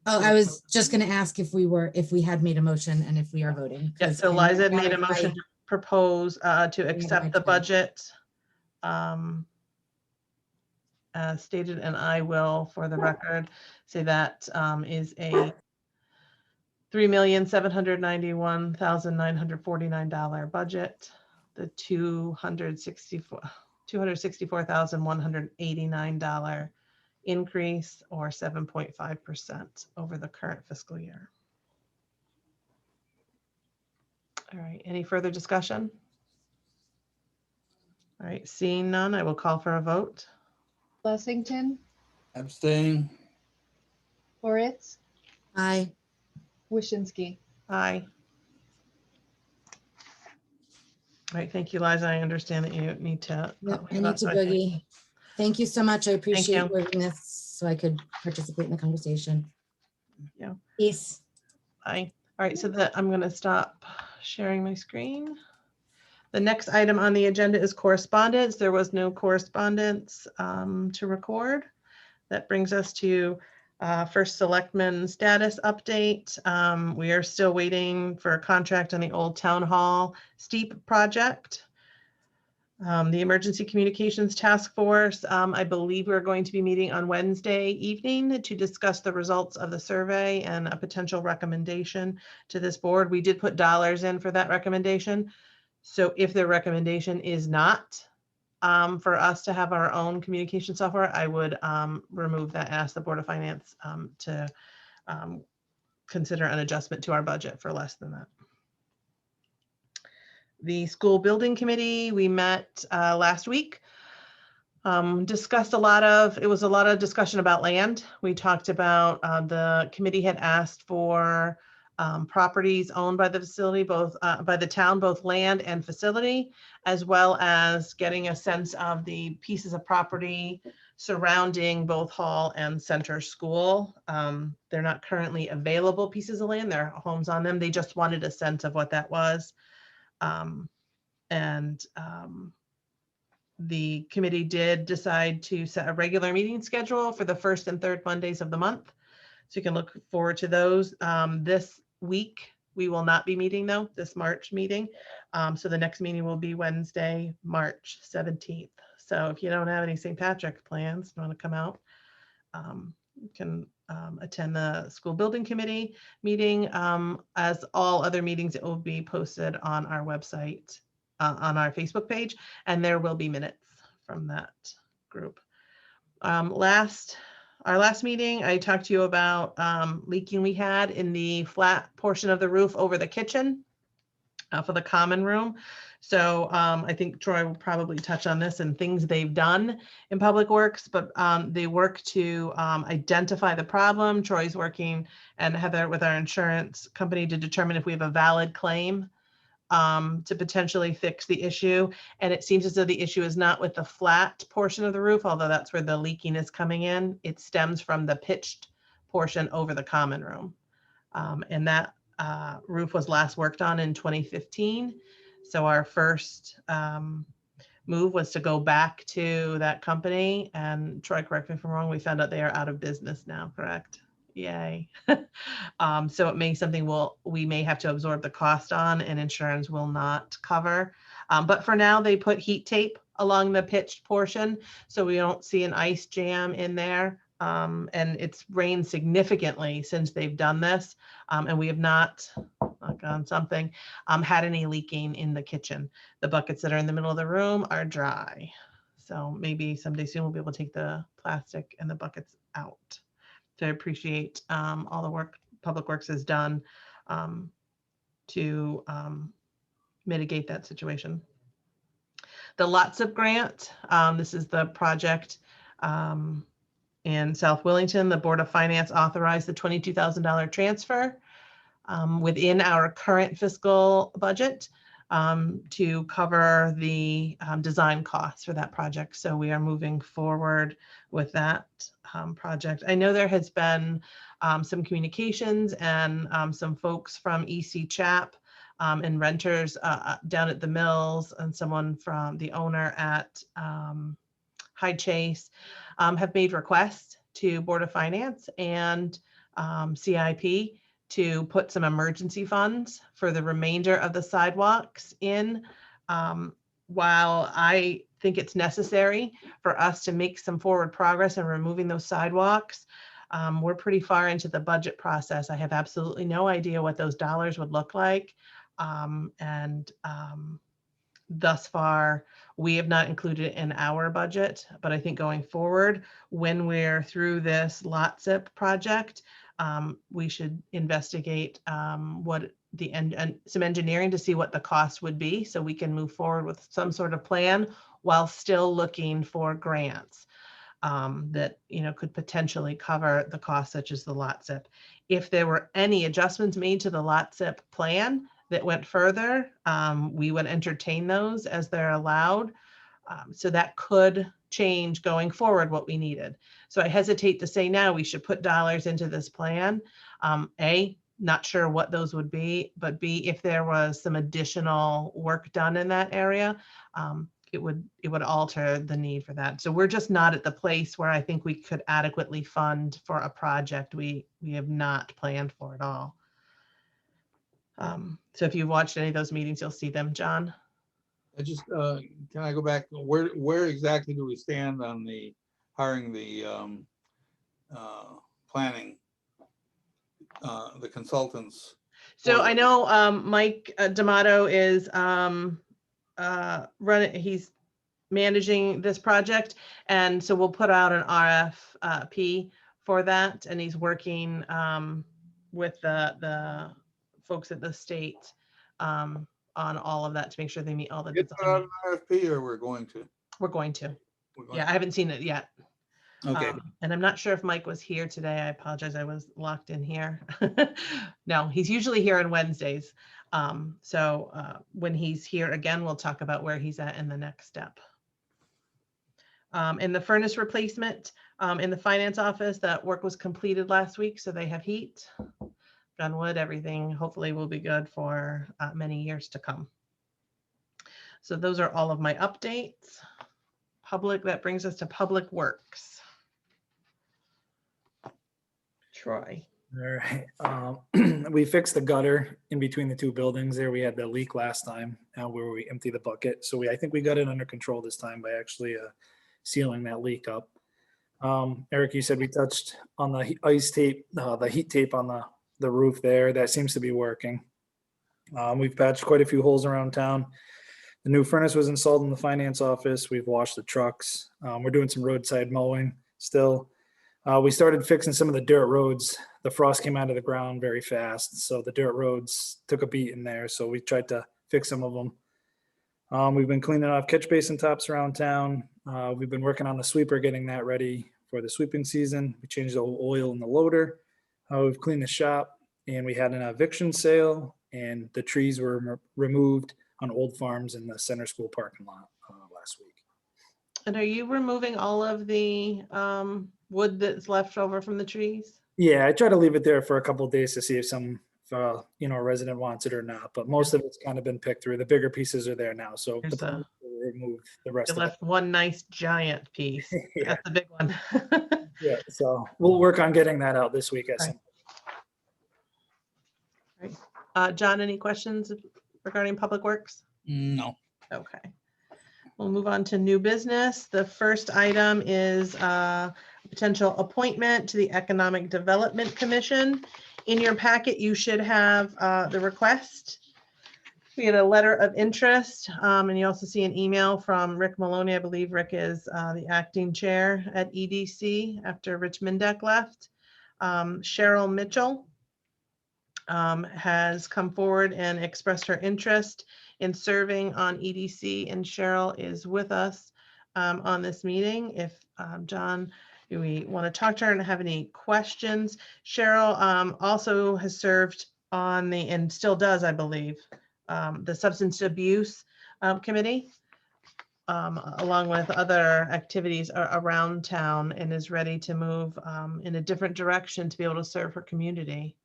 [SPEAKER 3] Oh, I was just going to ask if we had made a motion and if we are voting.
[SPEAKER 1] Yeah, so Liza had made a motion to propose to accept the budget as stated, and I will, for the record, say that is a $3,791,949 budget. The $264,189 increase, or 7.5% over the current fiscal year. All right, any further discussion? All right, seeing none, I will call for a vote.
[SPEAKER 4] Lessington,
[SPEAKER 2] Abstain.
[SPEAKER 4] Moritz,
[SPEAKER 3] Aye.
[SPEAKER 4] Wishinsky.
[SPEAKER 1] Aye. All right, thank you, Liza. I understand that you need to.
[SPEAKER 3] Yep, I need to boogie. Thank you so much. I appreciate
[SPEAKER 1] you.
[SPEAKER 3] working this so I could participate in the conversation.
[SPEAKER 1] Yeah.
[SPEAKER 3] Peace.
[SPEAKER 1] Aye. All right, so I'm going to stop sharing my screen. The next item on the agenda is correspondence. There was no correspondence to record. That brings us to First Selectman status update. We are still waiting for a contract on the Old Town Hall steep project. The Emergency Communications Task Force, I believe we're going to be meeting on Wednesday evening to discuss the results of the survey and a potential recommendation to this board. We did put dollars in for that recommendation. So if the recommendation is not for us to have our own communication software, I would remove that, and ask the Board of Finance to consider an adjustment to our budget for less than that. The school building committee, we met last week. Discussed a lot of, it was a lot of discussion about land. We talked about the committee had asked for properties owned by the facility, both by the town, both land and facility, as well as getting a sense of the pieces of property surrounding both Hall and Center School. They're not currently available pieces of land. There are homes on them. They just wanted a sense of what that was. The committee did decide to set a regular meeting schedule for the first and third Mondays of the month. So you can look forward to those. This week, we will not be meeting though, this March meeting. So the next meeting will be Wednesday, March 17th. So if you don't have any St. Patrick plans, you want to come out, you can attend the school building committee meeting. As all other meetings, it will be posted on our website, on our Facebook page, and there will be minutes from that group. Our last meeting, I talked to you about leaking we had in the flat portion of the roof over the kitchen for the common room. So I think Troy will probably touch on this and things they've done in Public Works, but they work to identify the problem. Troy's working, and Heather with our insurance company, to determine if we have a valid claim to potentially fix the issue. And it seems as though the issue is not with the flat portion of the roof, although that's where the leaking is coming in. It stems from the pitched portion over the common room. And that roof was last worked on in 2015. So our first move was to go back to that company, and Troy, correct me if I'm wrong, we found out they are out of business now, correct? Yay. So it may be something we may have to absorb the cost on, and insurance will not cover. But for now, they put heat tape along the pitched portion, so we don't see an ice jam in there. And it's rained significantly since they've done this. And we have not, knock on something, had any leaking in the kitchen. The buckets that are in the middle of the room are dry. So maybe someday soon we'll be able to take the plastic and the buckets out. So I appreciate all the work Public Works has done to mitigate that situation. The LOTSIP grant, this is the project in South Willington. The Board of Finance authorized the $22,000 transfer within our current fiscal budget to cover the design costs for that project. So we are moving forward with that project. I know there has been some communications and some folks from EC Chap and renters down at the mills, and someone from the owner at High Chase have made requests to Board of Finance and CIP to put some emergency funds for the remainder of the sidewalks in. While I think it's necessary for us to make some forward progress in removing those sidewalks, we're pretty far into the budget process. I have absolutely no idea what those dollars would look like. Thus far, we have not included it in our budget, but I think going forward, when we're through this LOTSIP project, we should investigate what some engineering to see what the cost would be, so we can move forward with some sort of plan while still looking for grants that could potentially cover the costs, such as the LOTSIP. If there were any adjustments made to the LOTSIP plan that went further, we would entertain those as they're allowed. So that could change going forward what we needed. So I hesitate to say now we should put dollars into this plan. A, not sure what those would be, but B, if there was some additional work done in that area, it would alter the need for that. So we're just not at the place where I think we could adequately fund for a project we have not planned for at all. So if you've watched any of those meetings, you'll see them, John.
[SPEAKER 2] I just, can I go back? Where exactly do we stand on the hiring the planning, the consultants?
[SPEAKER 1] So I know Mike D'Amato is running, he's managing this project. And so we'll put out an RFP for that. And he's working with the folks at the state on all of that to make sure they meet all the
[SPEAKER 2] Get that out
[SPEAKER 1] design.
[SPEAKER 2] of RFP or we're going to?
[SPEAKER 1] We're going to.
[SPEAKER 2] We're going
[SPEAKER 1] Yeah, I haven't seen it yet.
[SPEAKER 2] Okay.
[SPEAKER 1] And I'm not sure if Mike was here today. I apologize. I was locked in here. No, he's usually here on Wednesdays. So when he's here again, we'll talk about where he's at in the next step. In the furnace replacement in the finance office, that work was completed last week, so they have heat. On wood, everything hopefully will be good for many years to come. So those are all of my updates. That brings us to Public Works. Troy.
[SPEAKER 7] All right. We fixed the gutter in between the two buildings there. We had the leak last time where we emptied the bucket. So I think we got it under control this time by actually sealing that leak up. Eric, you said we touched on the ice tape, the heat tape on the roof there. That seems to be working. We've patched quite a few holes around town. The new furnace was installed in the finance office. We've washed the trucks. We're doing some roadside mowing still. We started fixing some of the dirt roads. The frost came out of the ground very fast, so the dirt roads took a beat in there. So we tried to fix some of them. We've been cleaning off catch basin tops around town. We've been working on the sweeper, getting that ready for the sweeping season. We changed the oil in the loader. We've cleaned the shop, and we had an eviction sale, and the trees were removed on old farms in the center school parking lot last week.
[SPEAKER 1] And are you removing all of the wood that's left over from the trees?
[SPEAKER 7] Yeah, I try to leave it there for a couple of days to see if some, a resident wants it or not. But most of it's kind of been picked through. The bigger pieces are there now, so
[SPEAKER 1] There's
[SPEAKER 7] the plan is to remove the rest
[SPEAKER 1] You
[SPEAKER 7] of it.
[SPEAKER 1] left one nice giant piece.
[SPEAKER 7] Yeah,
[SPEAKER 1] That's the big one.
[SPEAKER 7] yeah. So we'll work on getting that out this week.
[SPEAKER 1] John, any questions regarding Public Works?
[SPEAKER 2] No.
[SPEAKER 1] Okay. We'll move on to new business. The first item is a potential appointment to the Economic Development Commission. In your packet, you should have the request. We had a letter of interest, and you also see an email from Rick Maloney. I believe Rick is the acting chair at EDC after Rich Mindeck left. Cheryl Mitchell has come forward and expressed her interest in serving on EDC, and Cheryl is with us on this meeting. If John, do we want to talk to her and have any questions? Cheryl also has served on the, and still does, I believe, the Substance Abuse Committee, along with other activities around town, and is ready to move in a different direction to be able to serve her community.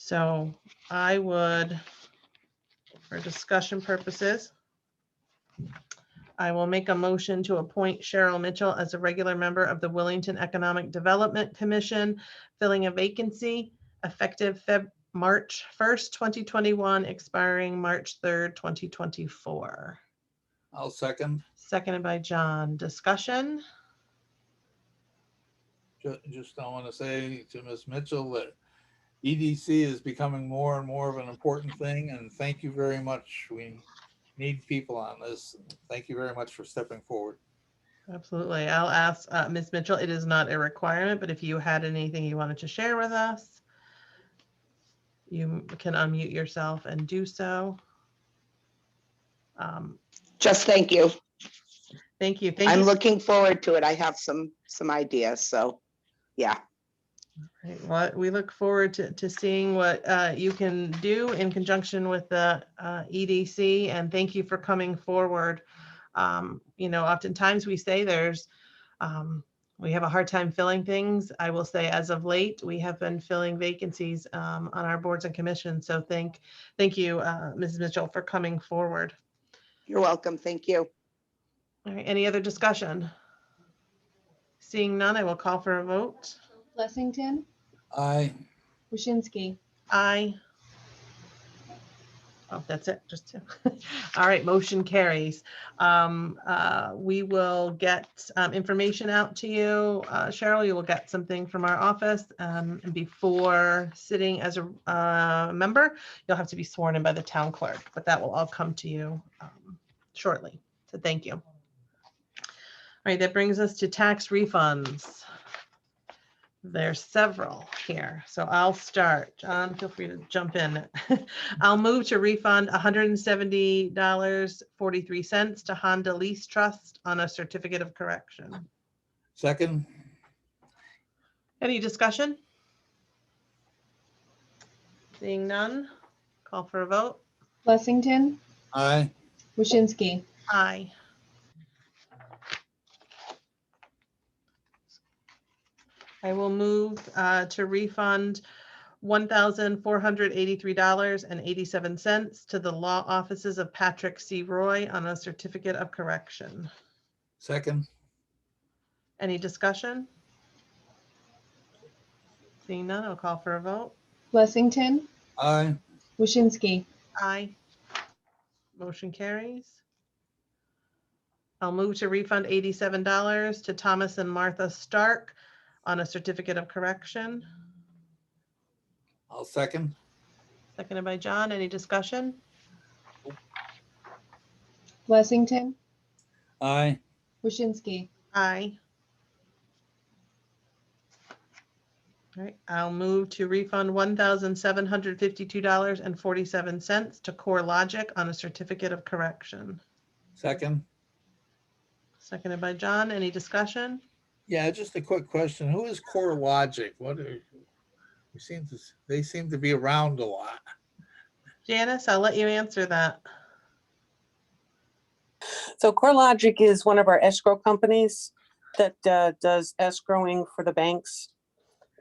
[SPEAKER 1] So I would, for discussion purposes, I will make a motion to appoint Cheryl Mitchell as a regular member of the Wellington Economic Development Commission, filling a vacancy effective March 1st, 2021, expiring March 3rd, 2024.
[SPEAKER 2] I'll second.
[SPEAKER 1] Seconded by John. Discussion?
[SPEAKER 2] Just I want to say to Ms. Mitchell that EDC is becoming more and more of an important thing, and thank you very much. We need people on this. Thank you very much for stepping forward.
[SPEAKER 1] Absolutely. I'll ask Ms. Mitchell. It is not a requirement, but if you had anything you wanted to share with us, you can unmute yourself and do so.
[SPEAKER 8] Just thank you.
[SPEAKER 1] Thank you. Thank
[SPEAKER 8] I'm
[SPEAKER 1] you.
[SPEAKER 8] looking forward to it. I have some ideas, so yeah.
[SPEAKER 1] Right, well, we look forward to seeing what you can do in conjunction with the EDC, and thank you for coming forward. Oftentimes we say we have a hard time filling things. I will say as of late, we have been filling vacancies on our boards and commissions. So thank you, Mrs. Mitchell, for coming forward.
[SPEAKER 8] You're welcome. Thank you.
[SPEAKER 1] All right, any other discussion? Seeing none, I will call for a vote.
[SPEAKER 4] Blessington,
[SPEAKER 2] Aye.
[SPEAKER 4] Waschinsky.
[SPEAKER 1] Aye. Oh, that's it, just two. All right, motion carries. We will get information out to you. Cheryl, you will get something from our office. And before sitting as a member, you'll have to be sworn in by the town clerk, but that will all come to you shortly. So thank you. right, that brings us to tax refunds. There's several here, so I'll start. John, feel free to jump in. I'll move to refund $170.43 to Honda Lease Trust on a certificate of correction.
[SPEAKER 2] Second,
[SPEAKER 1] Any discussion? Seeing none, call for a vote.
[SPEAKER 4] Blessington,
[SPEAKER 2] aye.
[SPEAKER 4] Waschinsky,
[SPEAKER 1] Aye. I will move to refund $1,483.87 to the law offices of Patrick C. Roy on a certificate of correction.
[SPEAKER 2] Second,
[SPEAKER 1] Any discussion? Seeing none, I'll call for a vote.
[SPEAKER 4] Blessington,
[SPEAKER 2] aye.
[SPEAKER 4] Waschinsky,
[SPEAKER 1] Aye. Motion carries. I'll move to refund $87 to Thomas and Martha Stark on a certificate of correction.
[SPEAKER 2] I'll second,
[SPEAKER 1] Seconded by John. Any discussion?
[SPEAKER 4] Blessington,
[SPEAKER 2] aye.
[SPEAKER 4] Waschinsky,
[SPEAKER 1] Aye. All right, I'll move to refund $1,752.47 to CoreLogic on a certificate of correction.
[SPEAKER 2] Second,
[SPEAKER 1] Seconded by John. Any discussion?
[SPEAKER 2] yeah, just a quick question. Who is CoreLogic? They seem to be around a lot.
[SPEAKER 1] Janice, I'll let you answer that.
[SPEAKER 9] So CoreLogic is one of our escrow companies that does escrowing for the banks.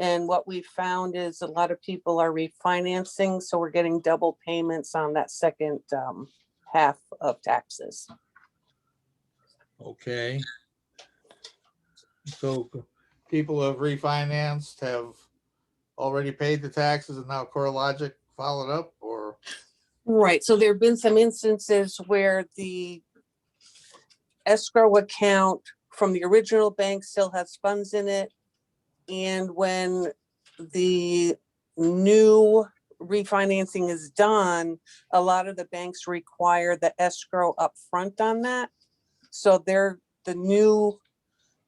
[SPEAKER 9] And what we found is a lot of people are refinancing, so we're getting double payments on that second half of taxes.
[SPEAKER 2] Okay. So people have refinanced, have already paid the taxes, and now CoreLogic followed up, or?
[SPEAKER 9] Right, so there have been some instances where the escrow account from the original bank still has funds in it. And when the new refinancing is done, a lot of the banks require the escrow up front on that. So they're the new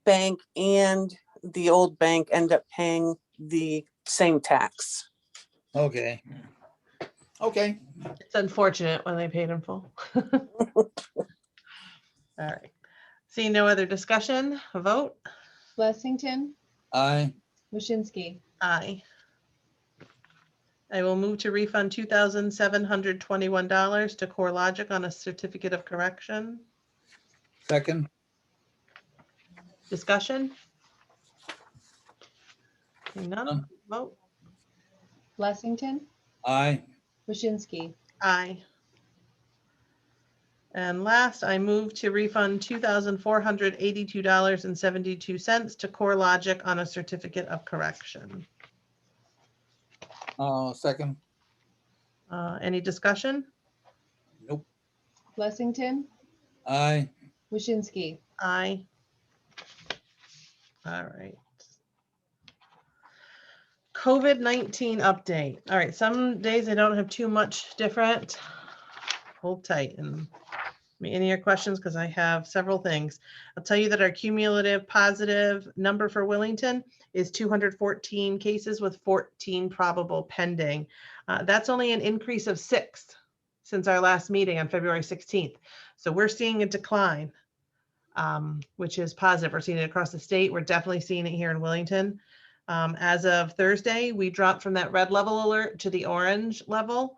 [SPEAKER 9] bank and the old bank end up paying the same tax.
[SPEAKER 2] Okay. Okay.
[SPEAKER 1] It's unfortunate when they paid in full. All right. Seeing no other discussion, a vote?
[SPEAKER 4] Blessington,
[SPEAKER 2] Aye.
[SPEAKER 4] Waschinsky,
[SPEAKER 1] Aye. I will move to refund $2,721 to CoreLogic on a certificate of correction.
[SPEAKER 2] Second,
[SPEAKER 1] Discussion? Seeing none,
[SPEAKER 2] None.
[SPEAKER 1] vote?
[SPEAKER 4] Blessington,
[SPEAKER 2] aye.
[SPEAKER 4] Waschinsky,
[SPEAKER 1] Aye. And last, I move to refund $2,482.72 to CoreLogic on a certificate of correction.
[SPEAKER 2] Second,
[SPEAKER 1] Any discussion?
[SPEAKER 2] nope.
[SPEAKER 4] Blessington,
[SPEAKER 2] Aye.
[SPEAKER 4] Waschinsky,
[SPEAKER 1] Aye. All right. COVID-19 update. All right, some days I don't have too much different. Hold tight and any of your questions because I have several things. I'll tell you that our cumulative positive number for Wellington is 214 cases with 14 probable pending. That's only an increase of 6 since our last meeting on February 16th. So we're seeing a decline, which is positive. We're seeing it across the state. We're definitely seeing it here in Wellington. As of Thursday, we dropped from that red level alert to the orange level.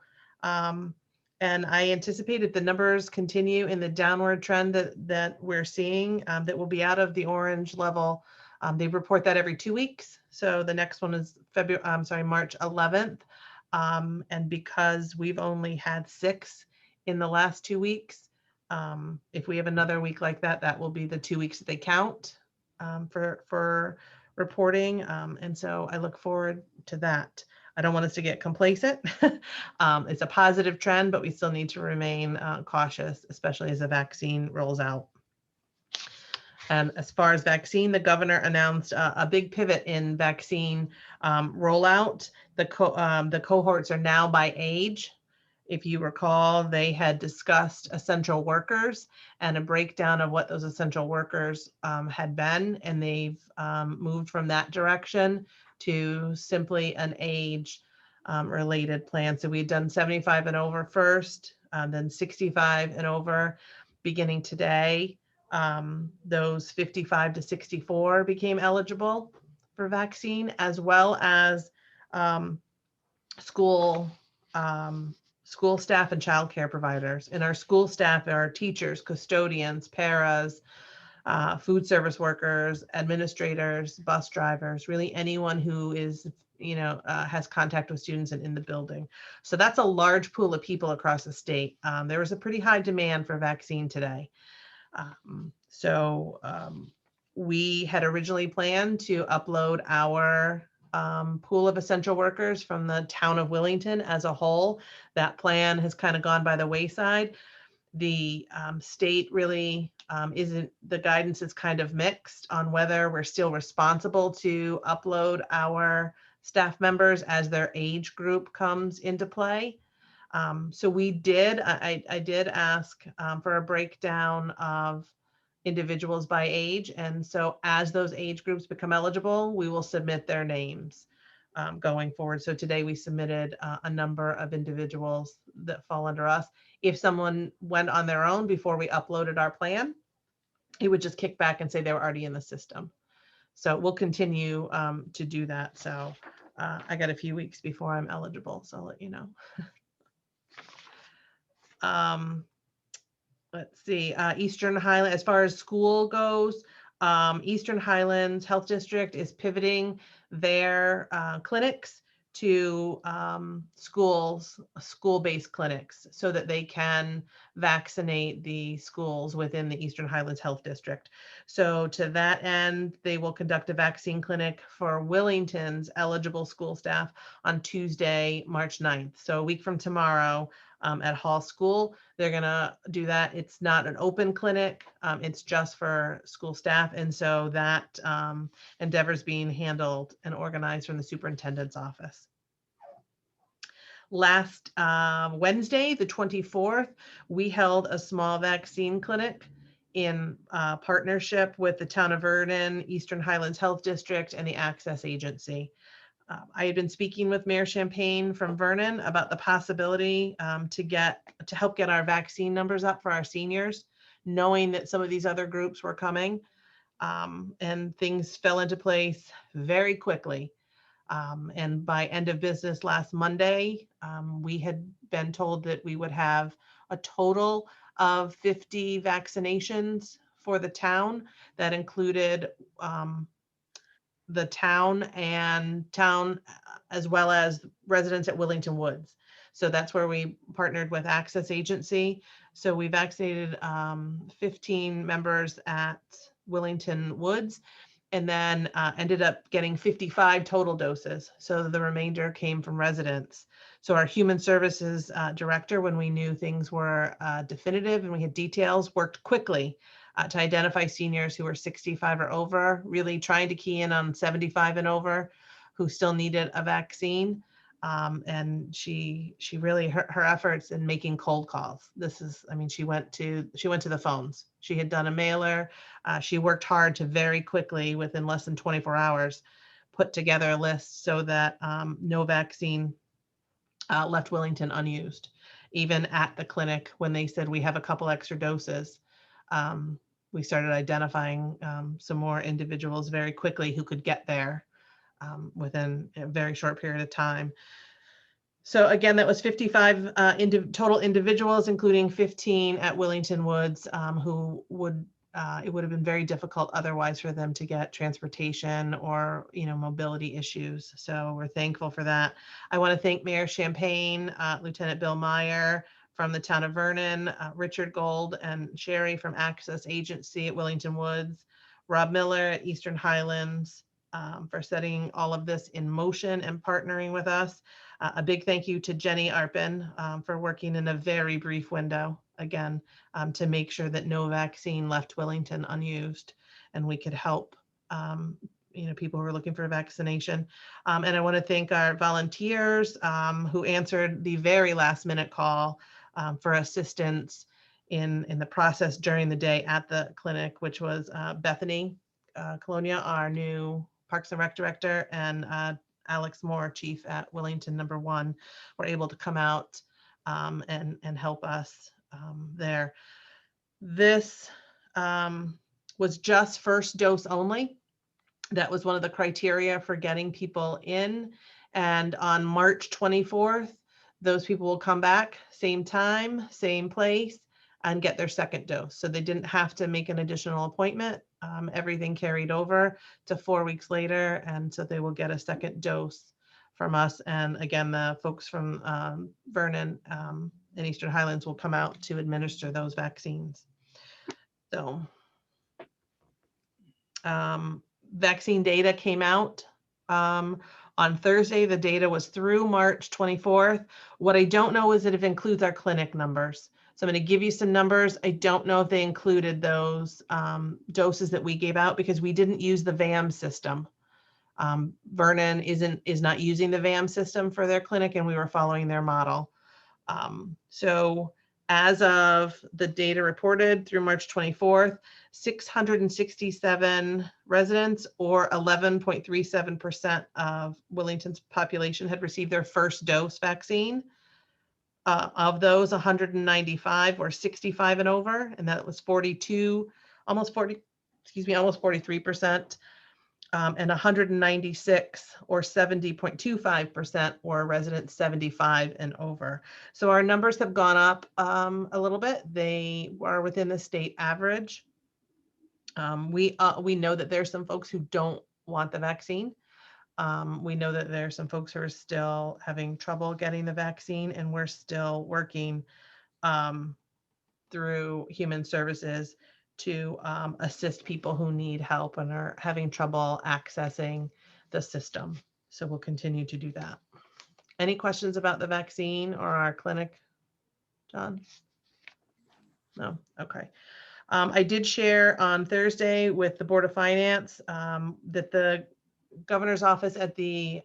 [SPEAKER 1] And I anticipate if the numbers continue in the downward trend that we're seeing, that will be out of the orange level. They report that every 2 weeks. So the next one is March 11th. And because we've only had 6 in the last 2 weeks, if we have another week like that, that will be the 2 weeks that they count for reporting. And so I look forward to that. I don't want us to get complacent. It's a positive trend, but we still need to remain cautious, especially as the vaccine rolls out. And as far as vaccine, the governor announced a big pivot in vaccine rollout. The cohorts are now by age. If you recall, they had discussed essential workers and a breakdown of what those essential workers had been, and they've moved from that direction to simply an age related plan. So we'd done 75 and over first, then 65 and over beginning today. Those 55 to 64 became eligible for vaccine, as well as school school staff and childcare providers. And our school staff are teachers, custodians, paras, food service workers, administrators, bus drivers, really anyone who is, has contact with students and in the building. So that's a large pool of people across the state. There was a pretty high demand for vaccine today. We had originally planned to upload our pool of essential workers from the town of Willington as a whole. That plan has kind of gone by the wayside. The state really isn't, the guidance is kind of mixed on whether we're still responsible to upload our staff members as their age group comes into play. So we did, I did ask for a breakdown of individuals by age. And so as those age groups become eligible, we will submit their names going forward. So today we submitted a number of individuals that fall under us. If someone went on their own before we uploaded our plan, it would just kick back and say they were already in the system. So we'll continue to do that. So I got a few weeks before I'm eligible, so I'll let you know. Let's see, Eastern Highland, as far as school goes, Eastern Highlands Health District is pivoting their clinics to school-based clinics so that they can vaccinate the schools within the Eastern Highlands Health District. So to that end, they will conduct a vaccine clinic for Willington's eligible school staff on Tuesday, March 9th. So a week from tomorrow, at Hall School. They're gonna do that. It's not an open clinic. It's just for school staff. And so that endeavor is being handled and organized from the superintendent's office. Last Wednesday, the 24th, we held a small vaccine clinic in partnership with the town of Vernon, Eastern Highlands Health District, and the Access Agency. I had been speaking with Mayor Champagne from Vernon about the possibility to help get our vaccine numbers up for our seniors, knowing that some of these other groups were coming, and things fell into place very quickly. And by end of business last Monday, we had been told that we would have a total of 50 vaccinations for the town. That included the town as well as residents at Willington Woods. So that's where we partnered with Access Agency. So we vaccinated 15 members at Willington Woods, and then ended up getting 55 total doses. So the remainder came from residents. So our human services director, when we knew things were definitive and we had details, worked quickly to identify seniors who were 65 or over, really trying to key in on 75 and over who still needed a vaccine. And she really, her efforts in making cold calls. She went to the phones. She had done a mailer. She worked hard to very quickly, within less than 24 hours, put together a list so that no vaccine left Willington unused. Even at the clinic, when they said we have a couple extra doses, we started identifying some more individuals very quickly who could get there within a very short period of time. So again, that was 55 total individuals, including 15 at Willington Woods, who would, it would have been very difficult otherwise for them to get transportation or, mobility issues. So we're thankful for that. I want to thank Mayor Champagne, Lieutenant Bill Meyer from the town of Vernon, Richard Gold and Sherry from Access Agency at Willington Woods, Rob Miller at Eastern Highlands, for setting all of this in motion and partnering with us. A big thank you to Jenny Arpin for working in a very brief window, again, to make sure that no vaccine left Willington unused and we could help people who are looking for a vaccination. And I want to thank our volunteers who answered the very last minute call for assistance in the process during the day at the clinic, which was Bethany Colonia, our new Parks and Rec director, and Alex Moore, chief at Wellington #1, were able to come out and help us there. This was just first dose only. That was one of the criteria for getting people in. And on March 24th, those people will come back, same time, same place, and get their second dose. So they didn't have to make an additional appointment. Everything carried over to 4 weeks later. And so they will get a second dose from us. And again, the folks from Vernon and Eastern Highlands will come out to administer those vaccines. So vaccine data came out on Thursday. The data was through March 24th. What I don't know is that if it includes our clinic numbers. So I'm going to give you some numbers. I don't know if they included those doses that we gave out because we didn't use the VAM system. Vernon is not using the VAM system for their clinic, and we were following their model. So as of the data reported through March 24th, 667 residents, or 11.37% of Wellington's population, had received their first dose vaccine. Of those, 195 were 65 and over, and that was 43%. And 196 or 70.25% were residents 75 and over. So our numbers have gone up a little bit. They are within the state average. We know that there's some folks who don't want the vaccine. We know that there's some folks who are still having trouble getting the vaccine, and we're still working through Human Services to assist people who need help and are having trouble accessing the system. So we'll continue to do that. Any questions about the vaccine or our clinic, John? No? Okay. I did share on Thursday with the Board of Finance that the governor's office at the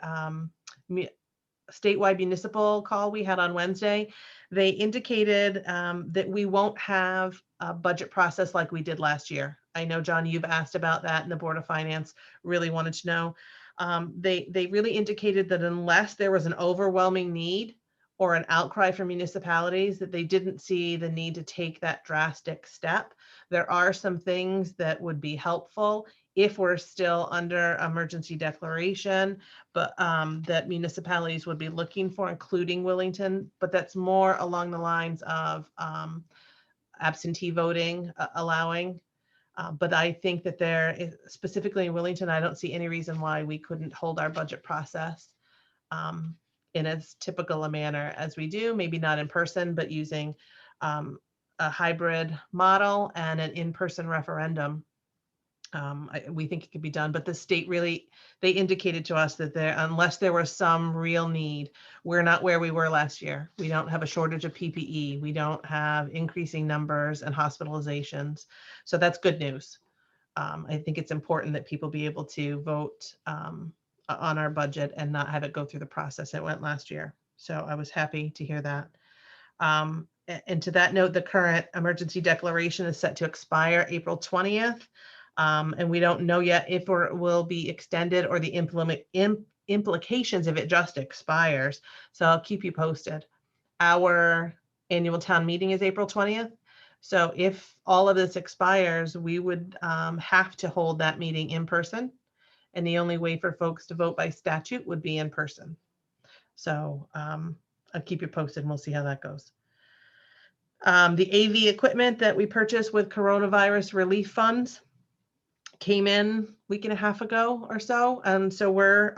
[SPEAKER 1] statewide municipal call we had on Wednesday, they indicated that we won't have a budget process like we did last year. I know, John, you've asked about that, and the Board of Finance really wanted to know. They really indicated that unless there was an overwhelming need or an outcry from municipalities, that they didn't see the need to take that drastic step. There are some things that would be helpful if we're still under emergency declaration, but that municipalities would be looking for, including Wellington, but that's more along the lines of absentee voting allowing. But I think that there is, specifically in Wellington, I don't see any reason why we couldn't hold our budget process in as typical a manner as we do, maybe not in person, but using a hybrid model and an in-person referendum. We think it could be done, but the state really, they indicated to us that unless there was some real need, we're not where we were last year. We don't have a shortage of PPE. We don't have increasing numbers and hospitalizations. So that's good news. I think it's important that people be able to vote on our budget and not have it go through the process it went last year. So I was happy to hear that. And to that note, the current emergency declaration is set to expire April 20th. And we don't know yet if it will be extended or the implications if it just expires. So I'll keep you posted. Our annual town meeting is April 20th. So if all of this expires, we would have to hold that meeting in person. And the only way for folks to vote by statute would be in person. So I'll keep you posted and we'll see how that goes. The AV equipment that we purchased with coronavirus relief funds came in a week and a half ago or so. And so we're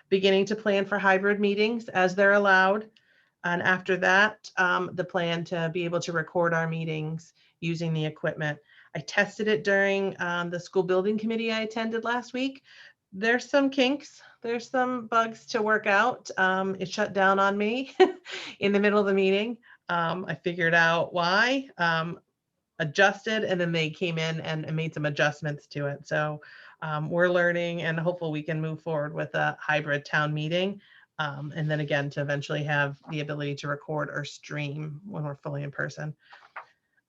[SPEAKER 1] beginning to plan for hybrid meetings as they're allowed. And after that, the plan to be able to record our meetings using the equipment. I tested it during the school building committee I attended last week. There's some kinks, there's some bugs to work out. It shut down on me in the middle of the meeting. I figured out why. adjusted, and then they came in and made some adjustments to it. So we're learning, and hopefully we can move forward with a hybrid town meeting. And then again, to eventually have the ability to record or stream when we're fully in person.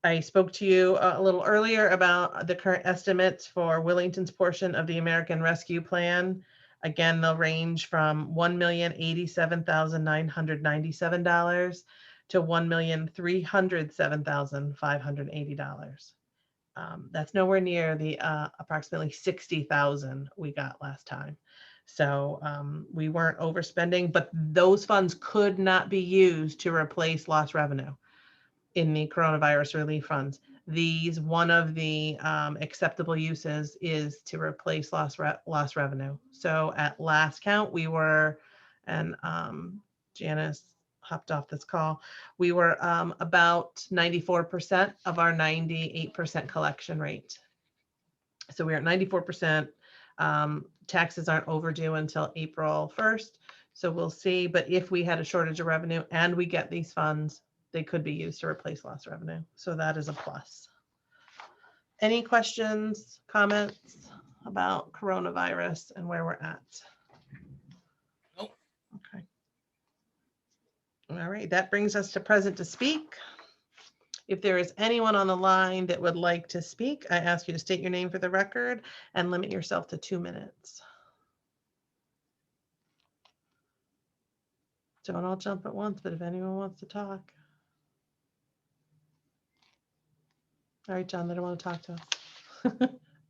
[SPEAKER 1] I spoke to you a little earlier about the current estimates for Wellington's portion of the American Rescue Plan. Again, they'll range from $1,087,997 to $1,307,580. That's nowhere near the approximately 60,000 we got last time. So we weren't overspending, but those funds could not be used to replace lost revenue in the coronavirus relief funds. These, one of the acceptable uses is to replace lost revenue. So at last count, we were, and Janice hopped off this call, we were about 94% of our 98% collection rate. So we're at 94%. Taxes aren't overdue until April 1st. So we'll see, but if we had a shortage of revenue and we get these funds, they could be used to replace lost revenue. So that is a plus. Any questions, comments about coronavirus and where we're at?
[SPEAKER 2] Nope.
[SPEAKER 1] Okay. All right, that brings us to present to speak. If there is anyone on the line that would like to speak, I ask you to state your name for the record and limit yourself to 2 minutes. Don't all jump at once, but if anyone wants to talk. All right, John, they don't want to talk to us.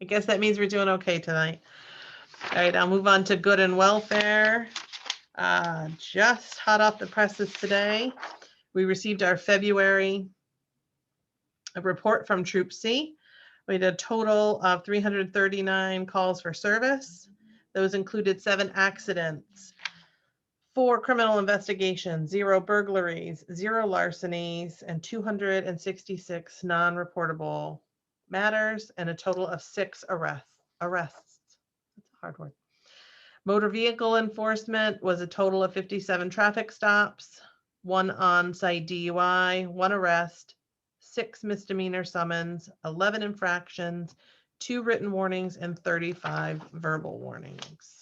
[SPEAKER 1] I guess that means we're doing okay tonight. All right, I'll move on to good and welfare. Just hot off the presses today, we received our February report from Troop C. We had a total of 339 calls for service. Those included 7 accidents, 4 criminal investigations, 0 burglaries, 0 larcenies, and 266 non-reportable matters, and a total of 6 arrests. That's a hard word. Motor vehicle enforcement was a total of 57 traffic stops, 1 on-site DUI, 1 arrest, 6 misdemeanor summons, 11 infractions, 2 written warnings, and 35 verbal warnings.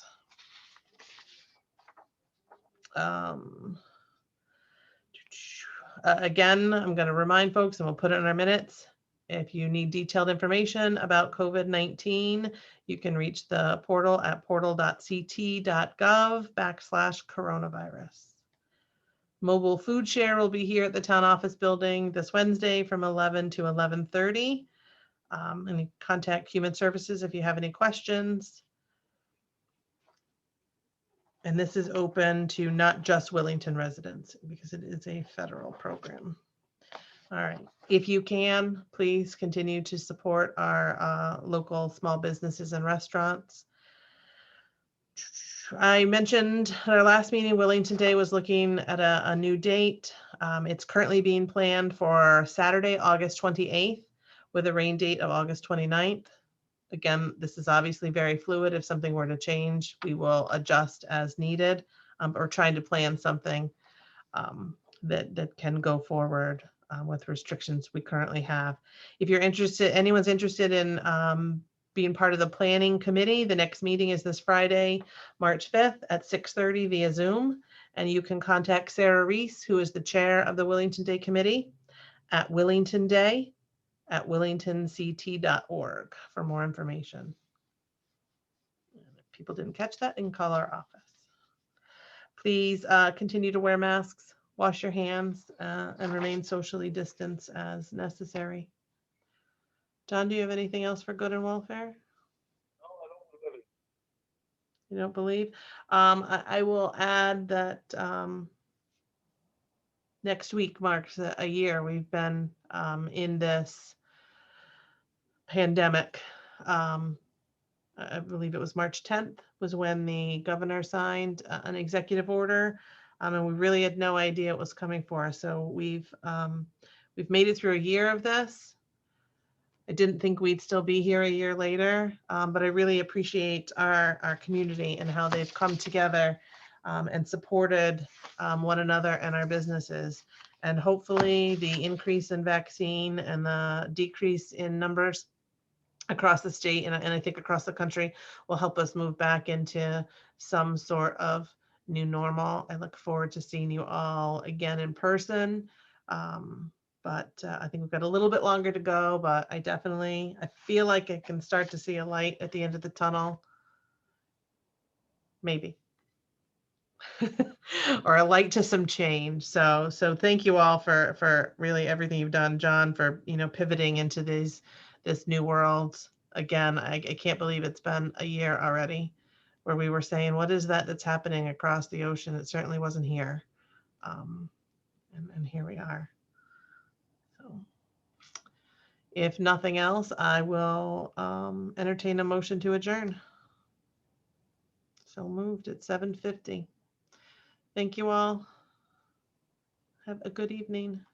[SPEAKER 1] Again, I'm going to remind folks, and we'll put it in our minutes. If you need detailed information about COVID-19, you can reach the portal at portal.ct.gov/coronavirus. Mobile food share will be here at the town office building this Wednesday from 11 to 11:30. And contact Human Services if you have any questions. And this is open to not just Wellington residents because it is a federal program. All right. If you can, please continue to support our local small businesses and restaurants. I mentioned at our last meeting, Wellington Day was looking at a new date. It's currently being planned for Saturday, August 28th, with a rain date of August 29th. Again, this is obviously very fluid. If something were to change, we will adjust as needed, or trying to plan something that can go forward with restrictions we currently have. If you're interested, anyone's interested in being part of the planning committee, the next meeting is this Friday, March 5th at 6:30 via Zoom. And you can contact Sarah Reese, who is the chair of the Wellington Day Committee, at willingtonday@wellingtonct.org for more information. And if people didn't catch that, they can call our office. Please continue to wear masks, wash your hands, and remain socially distanced as necessary. John, do you have anything else for good and welfare?
[SPEAKER 2] No, I don't believe it.
[SPEAKER 1] You don't believe? I will add that next week marks a year we've been in this pandemic. I believe it was March 10th was when the governor signed an executive order, and we really had no idea it was coming for us. So we've made it through a year of this. I didn't think we'd still be here a year later, but I really appreciate our community and how they've come together and supported one another and our businesses. And hopefully the increase in vaccine and the decrease in numbers across the state and I think across the country will help us move back into some sort of new normal. I look forward to seeing you all again in person. But I think we've got a little bit longer to go, but I feel like I can start to see a light at the end of the tunnel. Maybe. Or a light to some change. So thank you all for really everything you've done, John, for, pivoting into this new world. Again, I can't believe it's been a year already where we were saying, what is that's happening across the ocean? It certainly wasn't here. And here we are. So if nothing else, I will entertain a motion to adjourn. So moved at 7:50. Thank you all. Have a good evening.